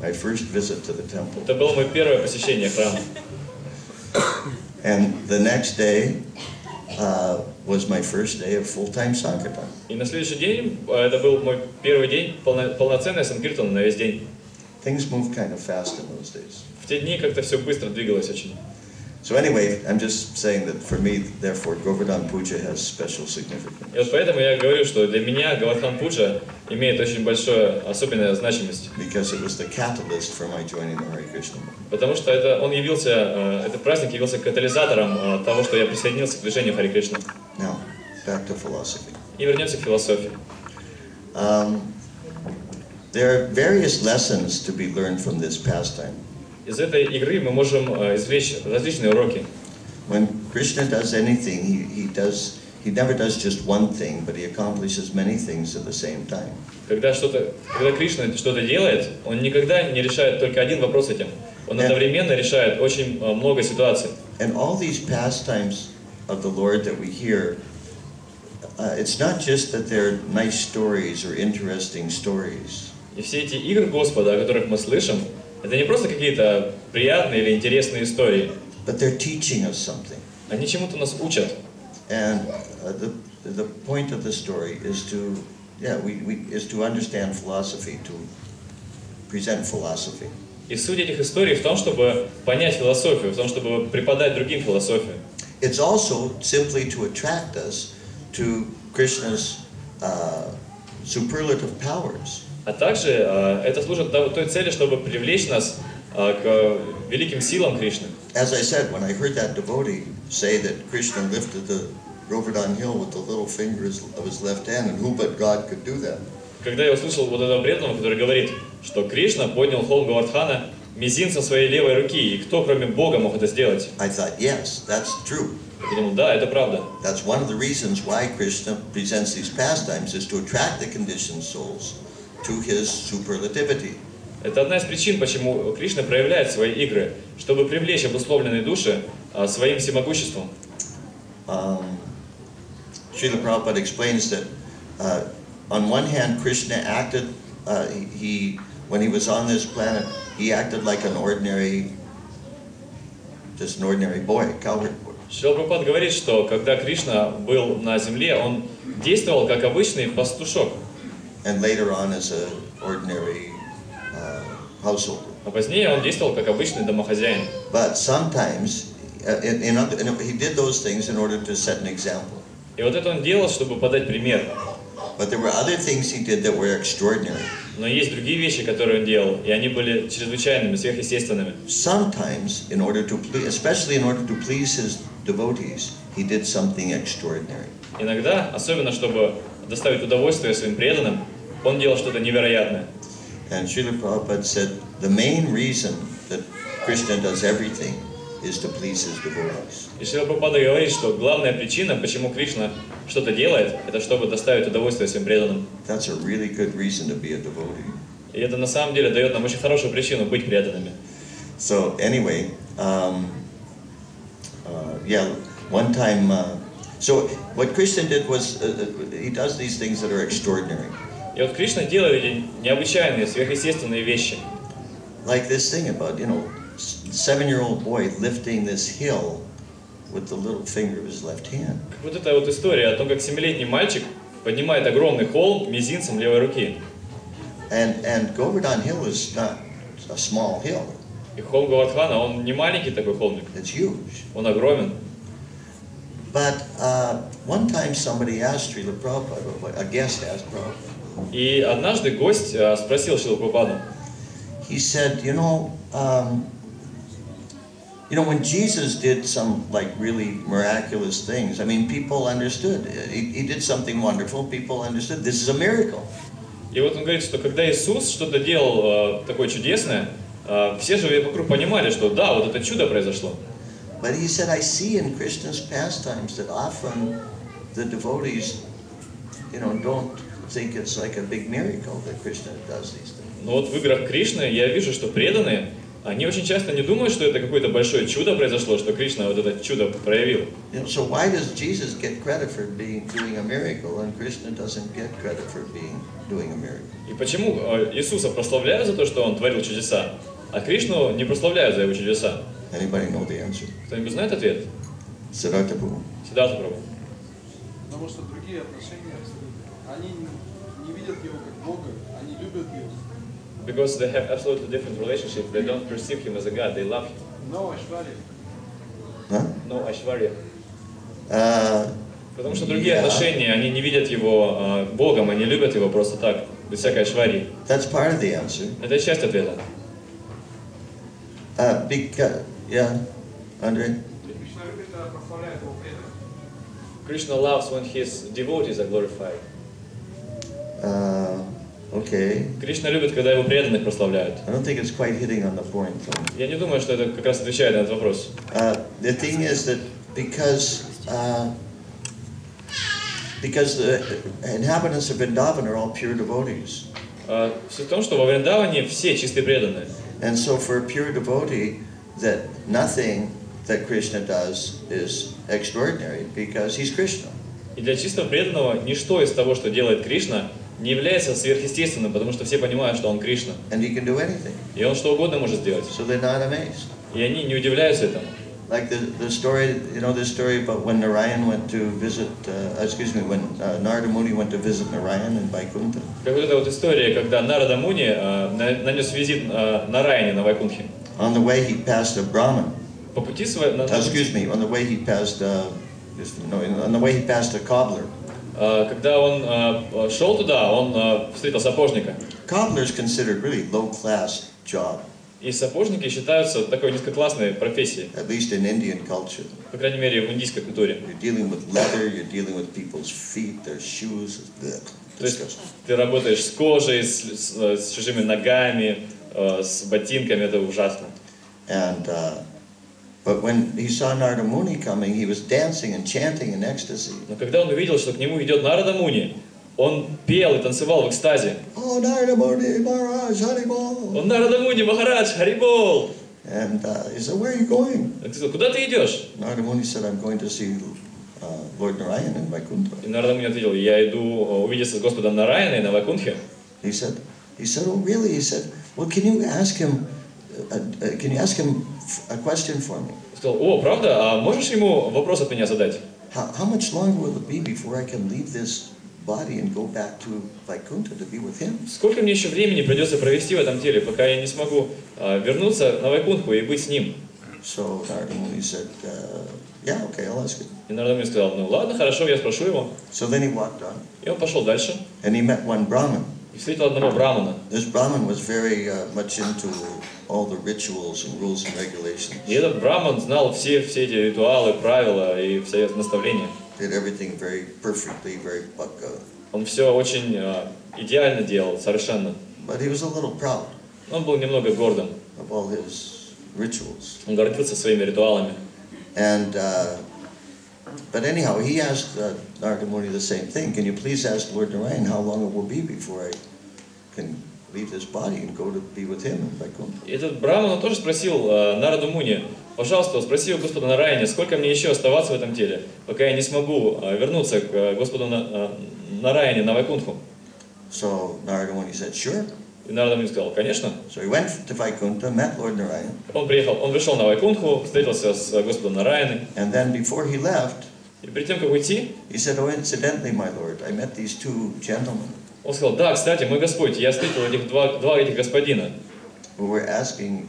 My first visit to the temple. Это было мое первое посещение храма. And the next day was my first day of full-time sankirtan. И на следующий день, это был мой первый день полноценной санкиртана на весь день. Things moved kind of fast in those days. В те дни как-то все быстро двигалось очень. So anyway, I'm just saying that for me, therefore, Говардхан puja has special significance. И вот поэтому я говорю, что для меня Говардхан пуджа имеет очень большую особенную значимость. Because it was the catalyst for my joining the Hare Krishna movement. Потому что этот праздник явился катализатором того, что я присоединился к движению Харе Кришна. Now, back to philosophy. И вернемся к философии. There are various lessons to be learned from this pastime. Из этой игры мы можем извлечь различные уроки. When Krishna does anything, he never does just one thing, but he accomplishes many things at the same time. Когда Кришна что-то делает, он никогда не решает только один вопрос этим. Он одновременно решает очень много ситуаций. And all these pastimes of the Lord that we hear, it's not just that they're nice stories or interesting stories. И все эти игры Господа, о которых мы слышим, это не просто какие-то приятные или интересные истории. But they're teaching us something. Они чему-то нас учат. And the point of the story is to understand philosophy, to present philosophy. И суть этих историй в том, чтобы понять философию, в том, чтобы преподать другим философию. It's also simply to attract us to Krishna's superlative powers. А также это служит той цели, чтобы привлечь нас к великим силам Кришны. As I said, when I heard that devotee say that Krishna lifted the Говардхан hill with the little fingers of his left hand, and who but God could do that? Когда я услышал вот этого преданного, который говорит, что Кришна поднял холм Говардхана мизинцем своей левой руки, и кто, кроме Бога, мог это сделать? I thought, yes, that's true. Я подумал, да, это правда. That's one of the reasons why Krishna presents these pastimes, is to attract the conditioned souls to his superlativity. Это одна из причин, почему Кришна проявляет свои игры, чтобы привлечь обусловленные души своим всемогуществом. Srila Prabhupada explains that on one hand, Krishna acted, when he was on this planet, he acted like an ordinary boy, cowherd boy. Шрила Прабхупада говорит, что когда Кришна был на земле, он действовал как обычный пастушок. And later on as an ordinary householder. А позднее он действовал как обычный домохозяин. But sometimes, he did those things in order to set an example. И вот это он делал, чтобы подать пример. But there were other things he did that were extraordinary. Но есть другие вещи, которые он делал, и они были чрезвычайными, сверхъестественными. Sometimes, especially in order to please his devotees, he did something extraordinary. Иногда, особенно чтобы доставить удовольствие своим преданным, он делал что-то невероятное. And Srila Prabhupada said the main reason that Krishna does everything is to please his devotees. И Шрила Прабхупада говорит, что главная причина, почему Кришна что-то делает, это чтобы доставить удовольствие своим преданным. That's a really good reason to be a devotee. И это на самом деле дает нам очень хорошую причину быть преданными. So anyway, one time, so what Krishna did was he does these things that are extraordinary. И вот Кришна делает эти необычайные, сверхъестественные вещи. Like this thing about, 7-year-old boy lifting this hill with the little finger of his left hand. Вот эта вот история о том, как 7-летний мальчик поднимает огромный холм мизинцем левой руки. And Govardhan hill is not a small hill. И холм Говардхана, он не маленький такой холмик. It's huge. Он огромен. But one time somebody asked Srila Prabhupada, a guest asked Prabhupada. И однажды гость спросил Шрилу Прабхупаду. He said, you know, when Jesus did some like really miraculous things, I mean, people understood. He did something wonderful. People understood. This is a miracle. И вот он говорит, что когда Иисус что-то делал такое чудесное, все же вокруг понимали, что да, вот это чудо произошло. But he said, I see in Krishna's pastimes that often the devotees, don't think it's like a big miracle that Krishna does these things. Но вот в играх Кришны я вижу, что преданные, они очень часто не думают, что это какое-то большое чудо произошло, что Кришна вот это чудо проявил. So why does Jesus get credit for doing a miracle and Krishna doesn't get credit for doing a miracle? И почему Иисуса прославляют за то, что он творил чудеса, а Кришну не прославляют за его чудеса? Anybody know the answer? Кто-нибудь знает ответ? Siddhartha Prabhu. Сиддхартха Прабху. Потому что другие отношения, они не видят его как Бога, они любят его. Because they have absolutely different relationships. They don't perceive him as a god. They love him. Но Ашвария. Huh? No Ashvarya. Потому что другие Yeah. отношения, они не видят его Богом, они любят его просто так, без всякой Ашварии. That's part of the answer. Это часть ответа. Yeah, Andre? Кришна любит, прославляет его преданных. Krishna loves when his devotees are glorified. Okay. Кришна любит, когда его преданных прославляют. I don't think it's quite hitting on the point. Я не думаю, что это как раз отвечает на этот вопрос. The thing is that because the inhabitants of Vrindavan are all pure devotees. Суть в том, что во Вриндаване все чистые преданные. And so for a pure devotee, that nothing that Krishna does is extraordinary because he's Krishna. И для чистого преданного ничто из того, что делает Кришна, не является сверхъестественным, потому что все понимают, что он Кришна. And he can do anything. И он что угодно может сделать. So they're not amazed. И они не удивляются этому. Like the story, this story about when Narayan went to visit, when Narada Muni went to visit Narayan in Vaikuntha. Как вот эта вот история, когда Нарада Муни нанес визит Нараяне на Вайкунтхе. On the way he passed a Brahmin. По пути своей... On the way he passed, on the way he passed a cobbler. Когда он шел туда, он встретил сапожника. Cobbler is considered really low-class job. И сапожники считаются такой низкоклассной профессией. At least in Indian culture. По крайней мере, в индийской культуре. You're dealing with leather, you're dealing with people's feet, their shoes. То есть ты работаешь с кожей, с чужими ногами, с ботинками, это ужасно. And but when he saw Narada Muni coming, he was dancing and chanting in ecstasy. Но когда он увидел, что к нему идет Нарада Муни, он пел и танцевал в экстазе. Oh, Narada Muni, Maharaj, Haribol. Он Нарада Муни, Махарадж, Харибол. And he said, where are you going? Он сказал, куда ты идешь? Narada Muni said, I'm going to see Lord Narayan in Vaikuntha. И Нарада Муни ответил, я иду увидеться с Господом Нараяной на Вайкунтхе. He said, oh really? He said, well, can you ask him a question for me? Он сказал, о, правда? А можешь ему вопрос от меня задать? How much longer will it be before I can leave this body and go back to Vaikuntha to be with him? Сколько мне еще времени придется провести в этом теле, пока я не смогу вернуться на Вайкунтху и быть с ним? So Narada Muni said, yeah, okay, I'll ask him. И Нарада Муни сказал, ну ладно, хорошо, я спрошу его. So then he walked on. И он пошел дальше. And he met one Brahmin. И встретил одного брамана. This Brahmin was very much into all the rituals and rules and regulations. И этот браман знал все эти ритуалы, правила и все наставления. Did everything very perfectly, very Он все очень идеально делал, совершенно. But he was a little proud Он был немного гордым. of all his rituals. Он гордился своими ритуалами. And but anyhow, he asked Narada Muni the same thing. Can you please ask Lord Narayan how long it will be before I can leave this body and go to be with him in Vaikuntha? И этот браман тоже спросил Нараду Муни, пожалуйста, спроси у Господа Нараяне, сколько мне еще оставаться в этом теле, пока я не смогу вернуться к Господу Нараяне на Вайкунтху. So Narada Muni said, sure. И Нарада Муни сказал, конечно. So he went to Vaikuntha, met Lord Narayan. Он пришел на Вайкунтху, встретился с Господом Нараяной. And then before he left, И перед тем, как уйти, he said, oh, incidentally, my Lord, I met these two gentlemen он сказал, да, кстати, мой Господь, я встретил два этих господина, who were asking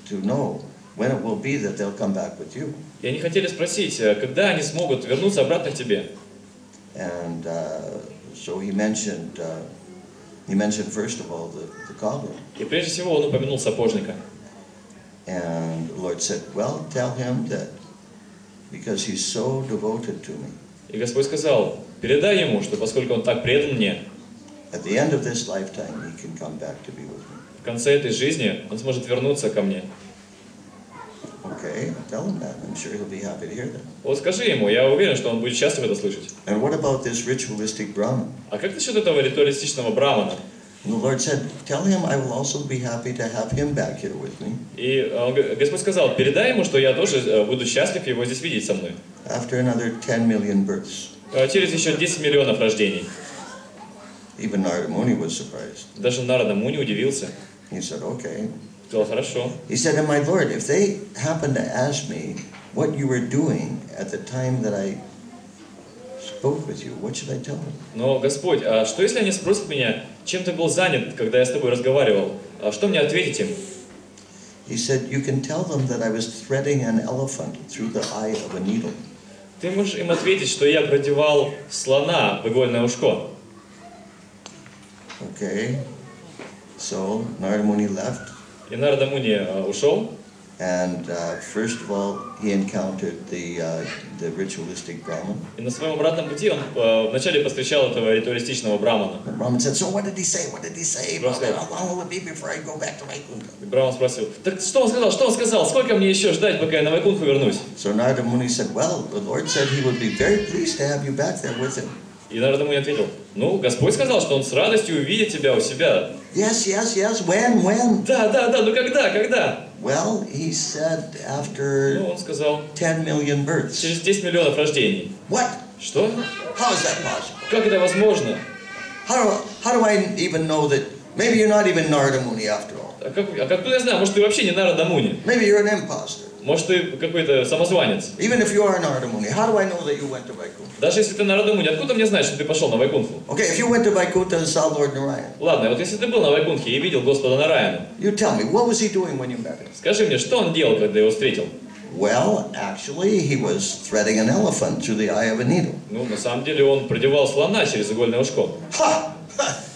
to know when it will be that they'll come back with you. И они хотели спросить, когда они смогут вернуться обратно к тебе. And so he mentioned first of all the cobbler. И прежде всего он упомянул сапожника. And the Lord said, well, tell him that because he's so devoted to me. И Господь сказал, передай ему, что поскольку он так предан мне, At the end of this lifetime, he can come back to be with me. в конце этой жизни он сможет вернуться ко мне. Okay, tell him that. I'm sure he'll be happy to hear that. Вот скажи ему, я уверен, что он будет счастлив это слышать. And what about this ritualistic Brahmin? А как насчет этого ритуалистичного брамана? And the Lord said, tell him I will also be happy to have him back here with me. И Господь сказал, передай ему, что я тоже буду счастлив его здесь видеть со мной. After another 10 million births. Через еще 10 миллионов рождений. Even Narada Muni was surprised. Даже Нарада Муни удивился. He said, okay. Сказал, хорошо. He said, and my Lord, if they happen to ask me what you were doing at the time that I spoke with you, what should I tell them? Но, Господь, а что если они спросят меня, чем ты был занят, когда я с тобой разговаривал? А что мне ответить им? He said, you can tell them that I was threading an elephant through the eye of a needle. Ты можешь им ответить, что я продевал слона в игольное ушко. Okay. So Narada Muni left. И Нарада Муни ушел. And first of all, he encountered the ritualistic Brahmin. И на своем обратном пути он вначале повстречал этого ритуалистичного брамана. The Brahmin said, so what did he say? What did he say? How long will it be before I go back to Vaikuntha? И Браман спросил, так что он сказал? Что он сказал? Сколько мне еще ждать, пока я на Вайкунху вернусь? So Narada Muni said, well, the Lord said he would be very pleased to have you back there with him. И Нарада Муни ответил, ну, Господь сказал, что он с радостью увидит тебя у себя. Yes, yes, yes. When? Да, ну когда? Well, he said after Ну, он сказал, 10 million births. через 10 миллионов рождений. What? Что? How is that possible? Как это возможно? How do I even know that maybe you're not even Narada Muni after all? А как я знаю, может, ты вообще не Нарада Муни? Maybe you're an imposter. Может, ты какой-то самозванец? Even if you are Narada Muni, how do I know that you went to Vaikuntha? Даже если ты Нарада Муни, откуда мне знать, что ты пошел на Вайкунху? Okay, if you went to Vaikuntha and saw Lord Narayan, Ладно, вот если ты был на Вайкунхе и видел Господа Нараяна, you tell me, what was he doing when you met him? скажи мне, что он делал, когда его встретил? Well, actually, he was threading an elephant through the eye of a needle. Ну, на самом деле, он продевал слона через игольное ушко. Ha!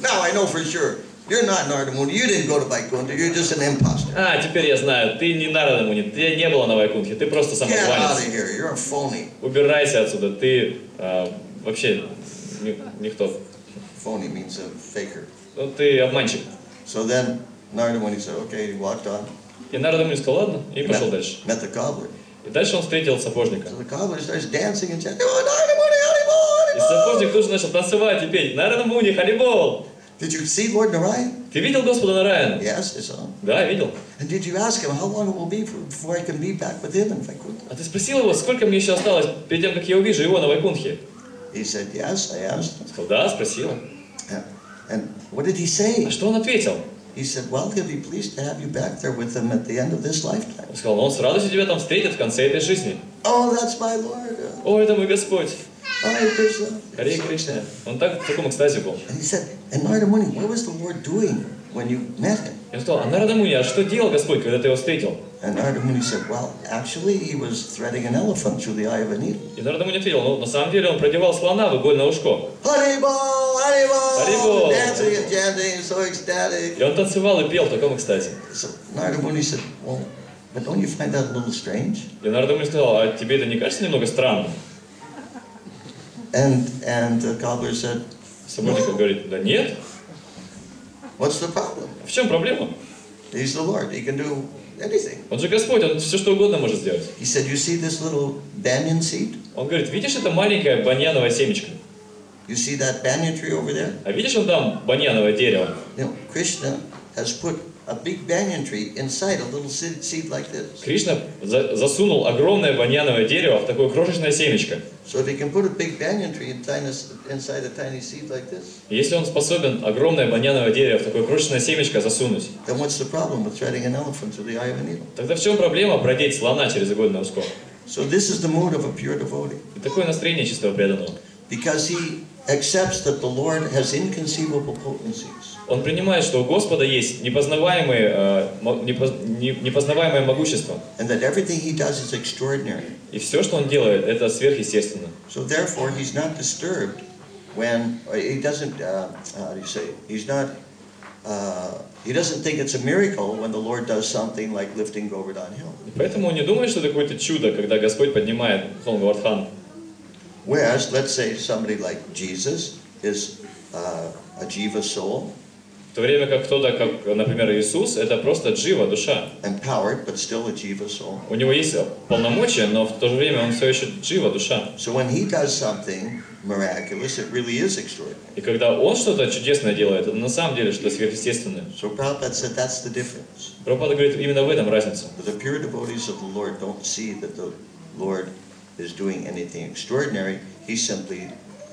Now I know for sure. You're not Narada Muni. You didn't go to Vaikuntha. You're just an imposter. А, теперь я знаю, ты не Нарада Муни, ты не была на Вайкунхе, ты просто Get out of самозванец. here. You're a phony. Убирайся отсюда, ты вообще никто. Phony means a faker. Ну, ты обманщик. So then Narada Muni said, okay, he walked on. И Нарада Муни сказал, ладно, и пошел дальше. Met the cobbler. И дальше он встретил сапожника. So the cobbler starts dancing and chanting, oh, Narada Muni, Haribol, И Haribol. сапожник тоже начал танцевать и петь. Нарада Муни, Харибол! Did you see Lord Narayan? Ты видел Господа Нараяна? Yes, I saw him. Да, видел. And did you ask him how long it will be before I can be back with him in Vaikuntha? А ты спросил его, сколько мне еще осталось перед тем, как я увижу его на Вайкунхе? He said, yes, I asked him. Сказал, да, спросил. And what did he say? А что он ответил? He said, well, he'll be pleased to have you back there with him at the end of this lifetime. Он сказал, он с радостью тебя там встретит в конце этой жизни. Oh, that's my Lord. О, это мой Господь. Hare Krishna. Харе Кришна. Он так в таком экстазе был. And he said, and Narada Muni, what was the Lord doing when you met him? И он сказал, а Нарада Муни, а что делал Господь, когда ты его встретил? And Narada Muni said, well, actually, he was threading an elephant through the eye of a needle. И Нарада Муни ответил, ну, на самом деле он продевал слона в игольное ушко. Haribol, Haribol, Haribol. dancing and chanting, so ecstatic. И он танцевал и пел в таком экстазе. So Narada Muni said, well, but don't you find that a little strange? И Нарада Муни сказал, а тебе это не кажется немного странным? And the cobbler said, Сапожник говорит, да нет. what's the problem? В чем проблема? He's the Lord. He can do anything. Он же Господь, он все что угодно может сделать. He said, you see this little banyan seed? Он говорит, видишь это маленькое баньяновое семечко? You see that banyan tree over there? А видишь он там баньяновое дерево? You know, Krishna has put a big banyan tree inside a little seed like this. Кришна засунул огромное баньяновое дерево в такое крошечное семечко. So if he can put a big banyan tree inside a tiny seed like this, И если он способен огромное баньяновое дерево в такое крошечное семечко засунуть, then what's the problem with threading an elephant through the eye of a needle? тогда в чем проблема продеть слона через игольное ушко? So this is the mood of a pure devotee. И такое настроение чистого преданного. Because he accepts that the Lord has inconceivable potencies. Он принимает, что у Господа есть непознаваемое могущество. And that everything he does is extraordinary. И все, что он делает, это сверхъестественно. So therefore, he's not disturbed when he doesn't. How do you say? He's not. He doesn't think it's a miracle when the Lord does something like lifting Говардхан hill. Поэтому он не думает, что это какое-то чудо, когда Господь поднимает холм Говардхан. Whereas, let's say somebody like Jesus is a jiva soul. В то время как кто-то, как, например, Иисус, это просто джива, душа. Empowered, but still a jiva soul. У него есть полномочия, но в то же время он все еще джива, душа. So when he does something miraculous, it really is extraordinary. И когда он что-то чудесное делает, это на самом деле что-то сверхъестественное. So Prabhupada said that's the difference. Прабхупада говорит, именно в этом разница. The pure devotees of the Lord don't see that the Lord is doing anything extraordinary. He's simply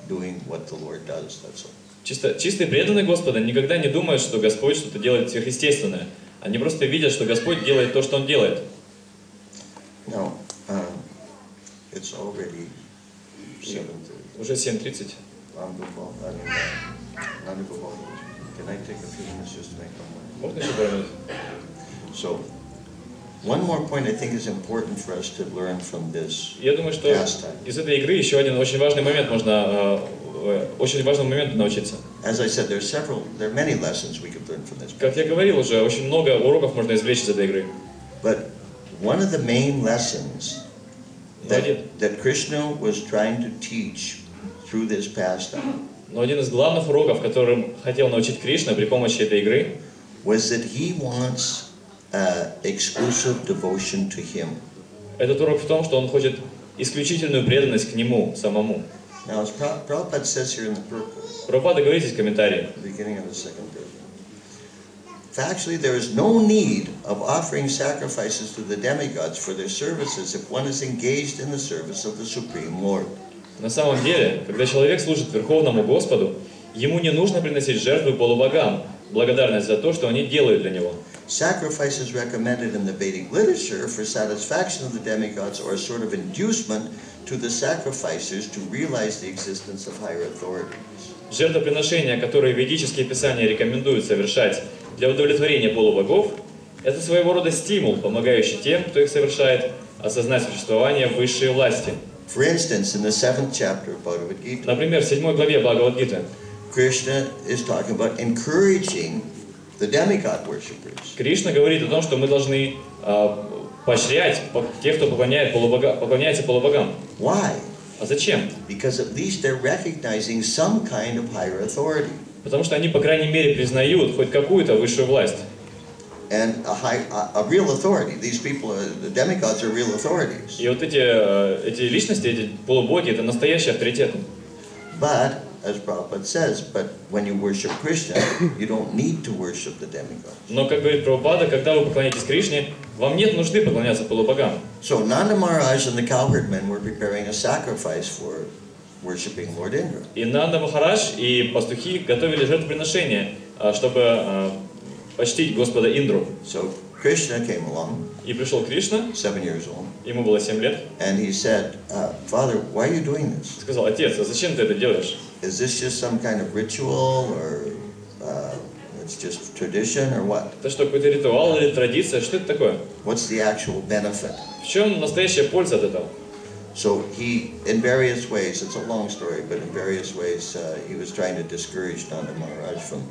doing what the Lord does. That's all. Чистые преданные Господа никогда не думают, что Господь что-то делает сверхъестественное. Они просто видят, что Господь делает то, что Он делает. Now, it's already 7:30. Уже 7:30. Can I take a few minutes just to make one more? Можно еще пару минут? So, one more point I think is important for us to learn from this Я думаю, что pastime. из этой игры еще один очень важный момент можно, очень важному моменту научиться. As I said, there are many lessons we could learn from this. Как я говорил уже, очень много уроков можно извлечь из этой игры. But one of the main lessons that Krishna was trying to teach through this pastime Но один из главных уроков, которым хотел научить Кришна при помощи этой игры, was that he wants exclusive devotion to him. Этот урок в том, что он хочет исключительную преданность к нему самому. Now, as Prabhupada says here in the purport, Прабхупада говорит здесь в комментарии. the beginning of the second verse, factually, there is no need of offering sacrifices to the demigods for their services if one is engaged in the service of the Supreme Lord. На самом деле, когда человек служит Верховному Господу, ему не нужно приносить жертвы полубогам, благодарность за то, что они делают для него. Sacrifices recommended in the Vedic literature for satisfaction of the demigods are a sort of inducement to the sacrificers to realize the existence of higher authorities. Жертвоприношения, которые ведические писания рекомендуют совершать для удовлетворения полубогов, это своего рода стимул, помогающий тем, кто их совершает, осознать существование высшей власти. For instance, in the 7th chapter of Bhagavad Gita, Например, в 7 главе Бхагавад-гиты Krishna is talking about encouraging the demigod worshippers. Кришна говорит о том, что мы должны поощрять тех, кто поклоняется полубогам. Why? А зачем? Because at least they're recognizing some kind of higher authority. Потому что они, по крайней мере, признают хоть какую-то высшую власть. And a real authority. These people, the demigods, are real authorities. И вот эти личности, эти полубоги, это настоящие авторитеты. But, as Prabhupada says, but when you worship Krishna, you don't need to worship the demigods. Но, как говорит Прабхупада, когда вы поклоняетесь Кришне, вам нет нужды поклоняться полубогам. So Nanda Maharaj and the cowherdmen were preparing a sacrifice for worshiping Lord Indra. И Нанда Махарадж и пастухи готовили жертвоприношение, чтобы почтить Господа Индру. So Krishna came along, И пришел Кришна, 7 years old, ему было 7 лет, and he said, Father, why are you doing this? сказал: отец, а зачем ты это делаешь? Is this just some kind of ritual, or it's just tradition, or what? Это что, какой-то ритуал или традиция? Что это такое? What's the actual benefit? В чем настоящая польза от этого? So he, in various ways, it's a long story, but in various ways, he was trying to discourage Nanda Maharaj from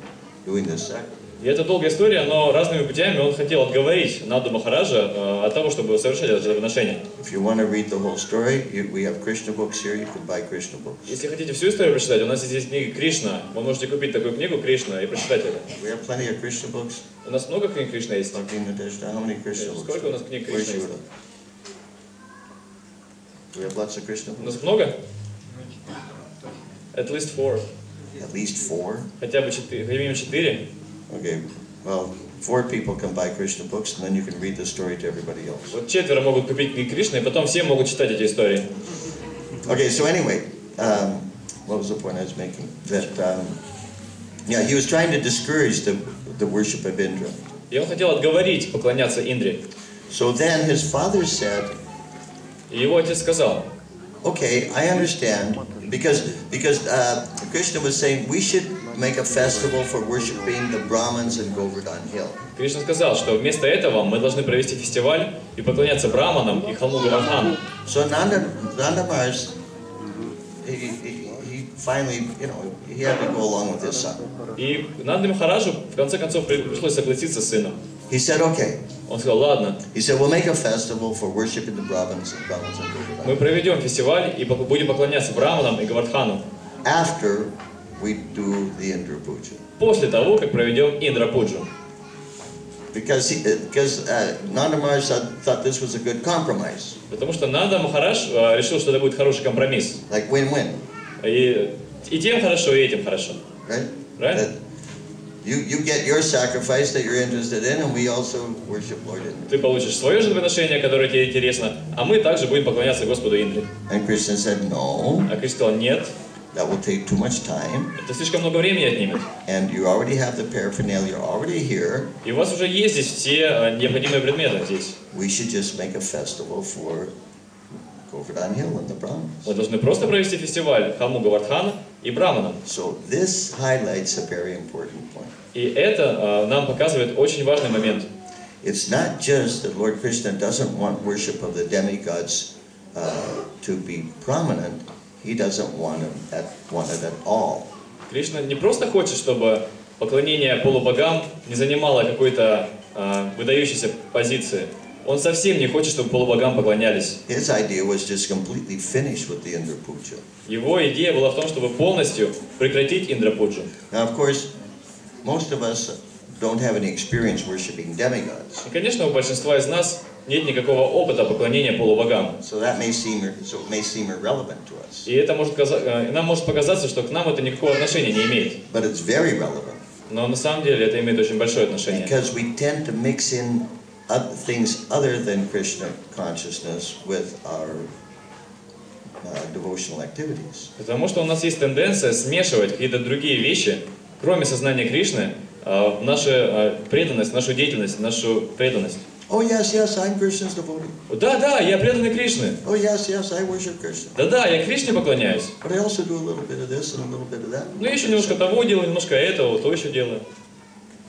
doing this sacrifice. И это долгая история, но разными путями он хотел отговорить Нанду Махараджа от того, чтобы совершать это жертвоприношение. If you want to read the whole story, we have Krishna books here. You can buy Krishna books. Если хотите всю историю прочитать, у нас есть книга Кришна. Вы можете купить такую книгу Кришна и прочитать это. We have plenty of Krishna books. У нас много книг Кришна есть. How many Krishna books? Сколько у нас книг Where's Кришна есть? We have lots of Krishna У books. нас много? At least 4. At least 4. Хотя бы 4, как минимум 4. Okay. Well, 4 people can buy Krishna books, and then you can read the story to everybody else. Вот 4 могут купить книги Кришны, и потом все могут читать эти истории. Okay. So anyway, what was the point I was making? That yeah, he was trying to discourage the worship of Indra. И он хотел отговорить поклоняться Индре. So then his father said, И его отец сказал: okay, I understand Because Krishna was saying we should make a festival for worshiping the Brahmins in Govardhan Hill. Кришна сказал, что вместо этого мы должны провести фестиваль и поклоняться браманам и холму Говардхану. So Nanda Maharaj, he finally, he had to go along with his son. И Нанде Махараджу в конце концов пришлось согласиться с сыном. He said, okay. Он сказал, ладно. He said, we'll make a festival for worshiping the Brahmins in Govardhan. Мы проведем фестиваль и будем поклоняться браманам и Говардхану. After we do the Indra Puja. После того, как проведем Индра Пуджу. Because Nanda Maharaj thought this was a good compromise. Потому что Нанда Махарадж решил, что это будет хороший компромисс. Like win-win. И тем хорошо, и этим хорошо. Right? Правильно? You get your sacrifice that you're interested in, and we also worship Lord Indra. Ты получишь свое жертвоприношение, которое тебе интересно, а мы также будем поклоняться Господу Индре. And Krishna said, no. А Кришна сказал, нет. That will take too much time. Это слишком много времени отнимет. And you already have the paraphernalia, you're already here. И у вас уже есть здесь все необходимые предметы здесь. We should just make a festival for Govardhan Hill and the Brahmins. Мы должны просто провести фестиваль холму Говардхана и браманам. So this highlights a very important point. И это нам показывает очень важный момент. It's not just that Lord Krishna doesn't want worship of the demigods to be prominent. He doesn't want it at all. Кришна не просто хочет, чтобы поклонение полубогам не занимало какой-то выдающейся позиции. Он совсем не хочет, чтобы полубогам поклонялись. His idea was just completely finished with the Indra Puja. Его идея была в том, чтобы полностью прекратить Индра Пуджу. Now, of course, most of us don't have any experience worshiping demigods. И, конечно, у большинства из нас нет никакого опыта поклонения полубогам. So it may seem irrelevant to us. И это нам может показаться, что к нам это никакого отношения не имеет. But it's very relevant. Но на самом деле это имеет очень большое отношение. Because we tend to mix in things other than Krishna consciousness with our devotional activities. Потому что у нас есть тенденция смешивать какие-то другие вещи, кроме сознания Кришны, в нашу преданность, нашу деятельность, нашу преданность. Oh yes, I'm Krishna's devotee. Да, я преданный Кришны. Oh yes, I worship Krishna. Да, я Кришне поклоняюсь. But I also do a little bit of this and a little bit of that. Ну, еще немножко того делаю, немножко этого, то еще делаю.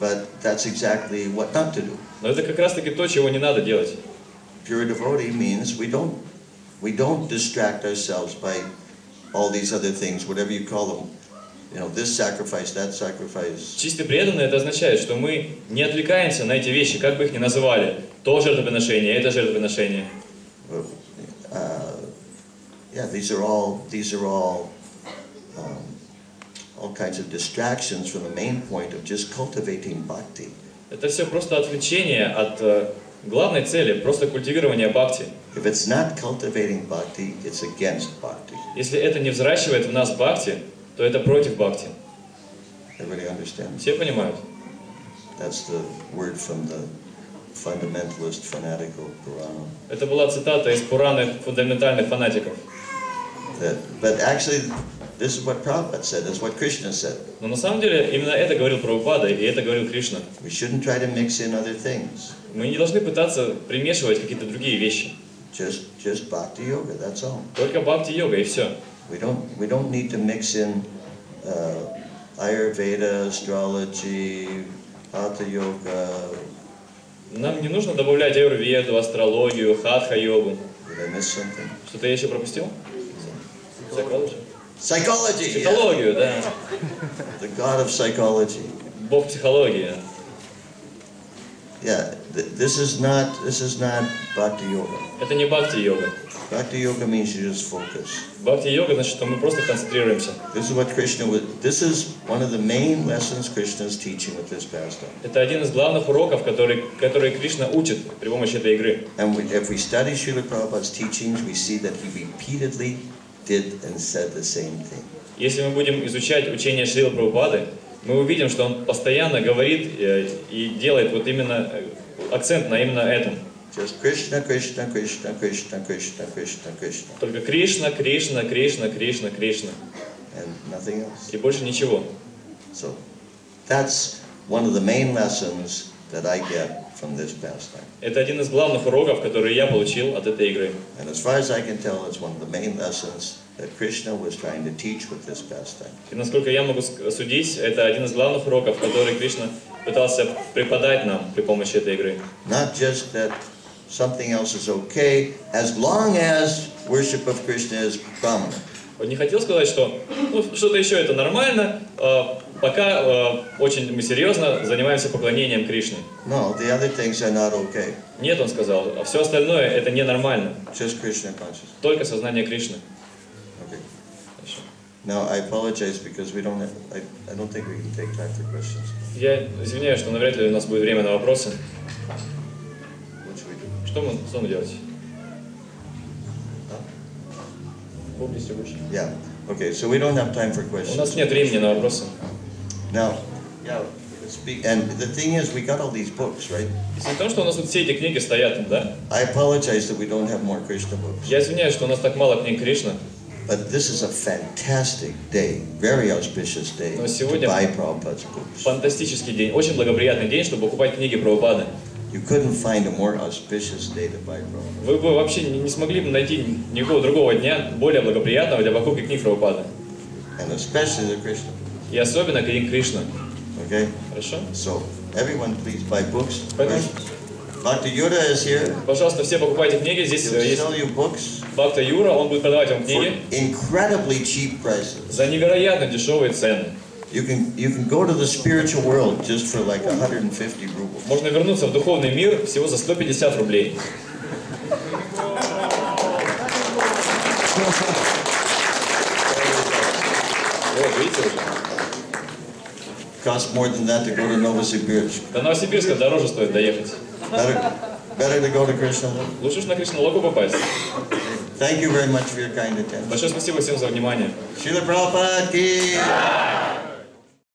But that's exactly what not to do. Но это как раз-таки то, чего не надо делать. Pure devotee means we don't distract ourselves by all these other things, whatever you call them. This sacrifice, that sacrifice. Чистый преданный это означает, что мы не отвлекаемся на эти вещи, как бы их ни называли. То жертвоприношение, это жертвоприношение. These are all kinds of distractions from the main point of just cultivating bhakti. Это все просто отвлечение от главной цели, просто культивирование бхакти. If it's not cultivating bhakti, it's against bhakti. Если это не взращивает в нас бхакти, то это против бхакти. Everybody understands? Все понимают? That's the word from the fundamentalist fanatical Purana. Это была цитата из Пураны фундаментальных фанатиков. But actually, this is what Prabhupada said. That's what Krishna said. Но на самом деле именно это говорил Прабхупада, и это говорил Кришна. We shouldn't try to mix in other things. Мы не должны пытаться примешивать какие-то другие вещи. Just bhakti yoga. That's all. Только бхакти-йога и все. We don't need to mix in Ayurveda, astrology, Hatha yoga. Нам не нужно добавлять аюрведу, астрологию, хатха-йогу. Did I miss something? Что-то я еще пропустил? Psychology. Психологию, да. The god of psychology. Бог психологии. Yeah, this is not bhakti yoga. Это не бхакти-йога. Bhakti yoga means you just focus. Бхакти-йога значит, что мы просто концентрируемся. This is one of the main lessons Krishna is teaching with this pastime. Это один из главных уроков, которые Кришна учит при помощи этой игры. And if we study Srila Prabhupada's teachings, we see that he repeatedly did and said the same thing. Если мы будем изучать учение Шрилы Прабхупады, мы увидим, что он постоянно говорит и делает вот именно акцент на именно этом. Just Krishna, Krishna, Krishna, Krishna, Krishna, Krishna, Krishna. Только Кришна, Кришна, Кришна, Кришна, Кришна. And nothing else. И больше ничего. So that's one of the main lessons that I get from this pastime. Это один из главных уроков, которые я получил от этой игры. And as far as I can tell, it's one of the main lessons that Krishna was trying to teach with this pastime. И насколько я могу судить, это один из главных уроков, который Кришна пытался преподать нам при помощи этой игры. Not just that something else is okay, as long as worship of Krishna is prominent. Он не хотел сказать, что что-то еще это нормально, пока очень мы серьезно занимаемся поклонением Кришне. No, the other things are not okay. Нет, он сказал, а все остальное это ненормально. Just Krishna consciousness. Только сознание Кришны. Okay. Хорошо. Now I apologize because we don't have, I don't think we can take time for questions. Я извиняюсь, что навряд ли у нас будет время на вопросы. What should we do? Что мы делать? Huh? Yeah. Okay, so we don't have time for У нас questions. нет времени на вопросы. Now, yeah, speak. And the thing is, we got all these books, right? Из-за того, что у нас вот все эти книги стоят, да? I apologize that we don't have more Krishna books. Я извиняюсь, что у нас так мало книг Кришны. But this is a fantastic day, very auspicious day Но to сегодня buy Prabhupada's books. фантастический день, очень благоприятный день, чтобы покупать книги Прабхупады. You couldn't find a more auspicious day to buy Prabhupada. Вы бы вообще не смогли бы найти никакого другого дня более благоприятного для покупки книг Прабхупады. And especially the Krishna. И особенно книг Кришны. Okay? Хорошо? So, everyone please buy books. Поэтому, Bhakta Yuda is here. пожалуйста, все покупайте книги. Здесь He'll есть sell you books Бхакта Юра, он будет продавать вам for книги incredibly cheap prices. за невероятно дешевые цены. You can go to the spiritual world just for like 150 rubles. Можно вернуться в духовный мир всего за 150 рублей. Вот, видите уже? Costs more than that to go to Novosibirsk. До Новосибирска дороже стоит доехать. Better to go to Krishna. Лучше уж на Кришналоку попасть. Thank you very much for your kind attention. Большое спасибо всем за внимание. Srila Prabhupada ki.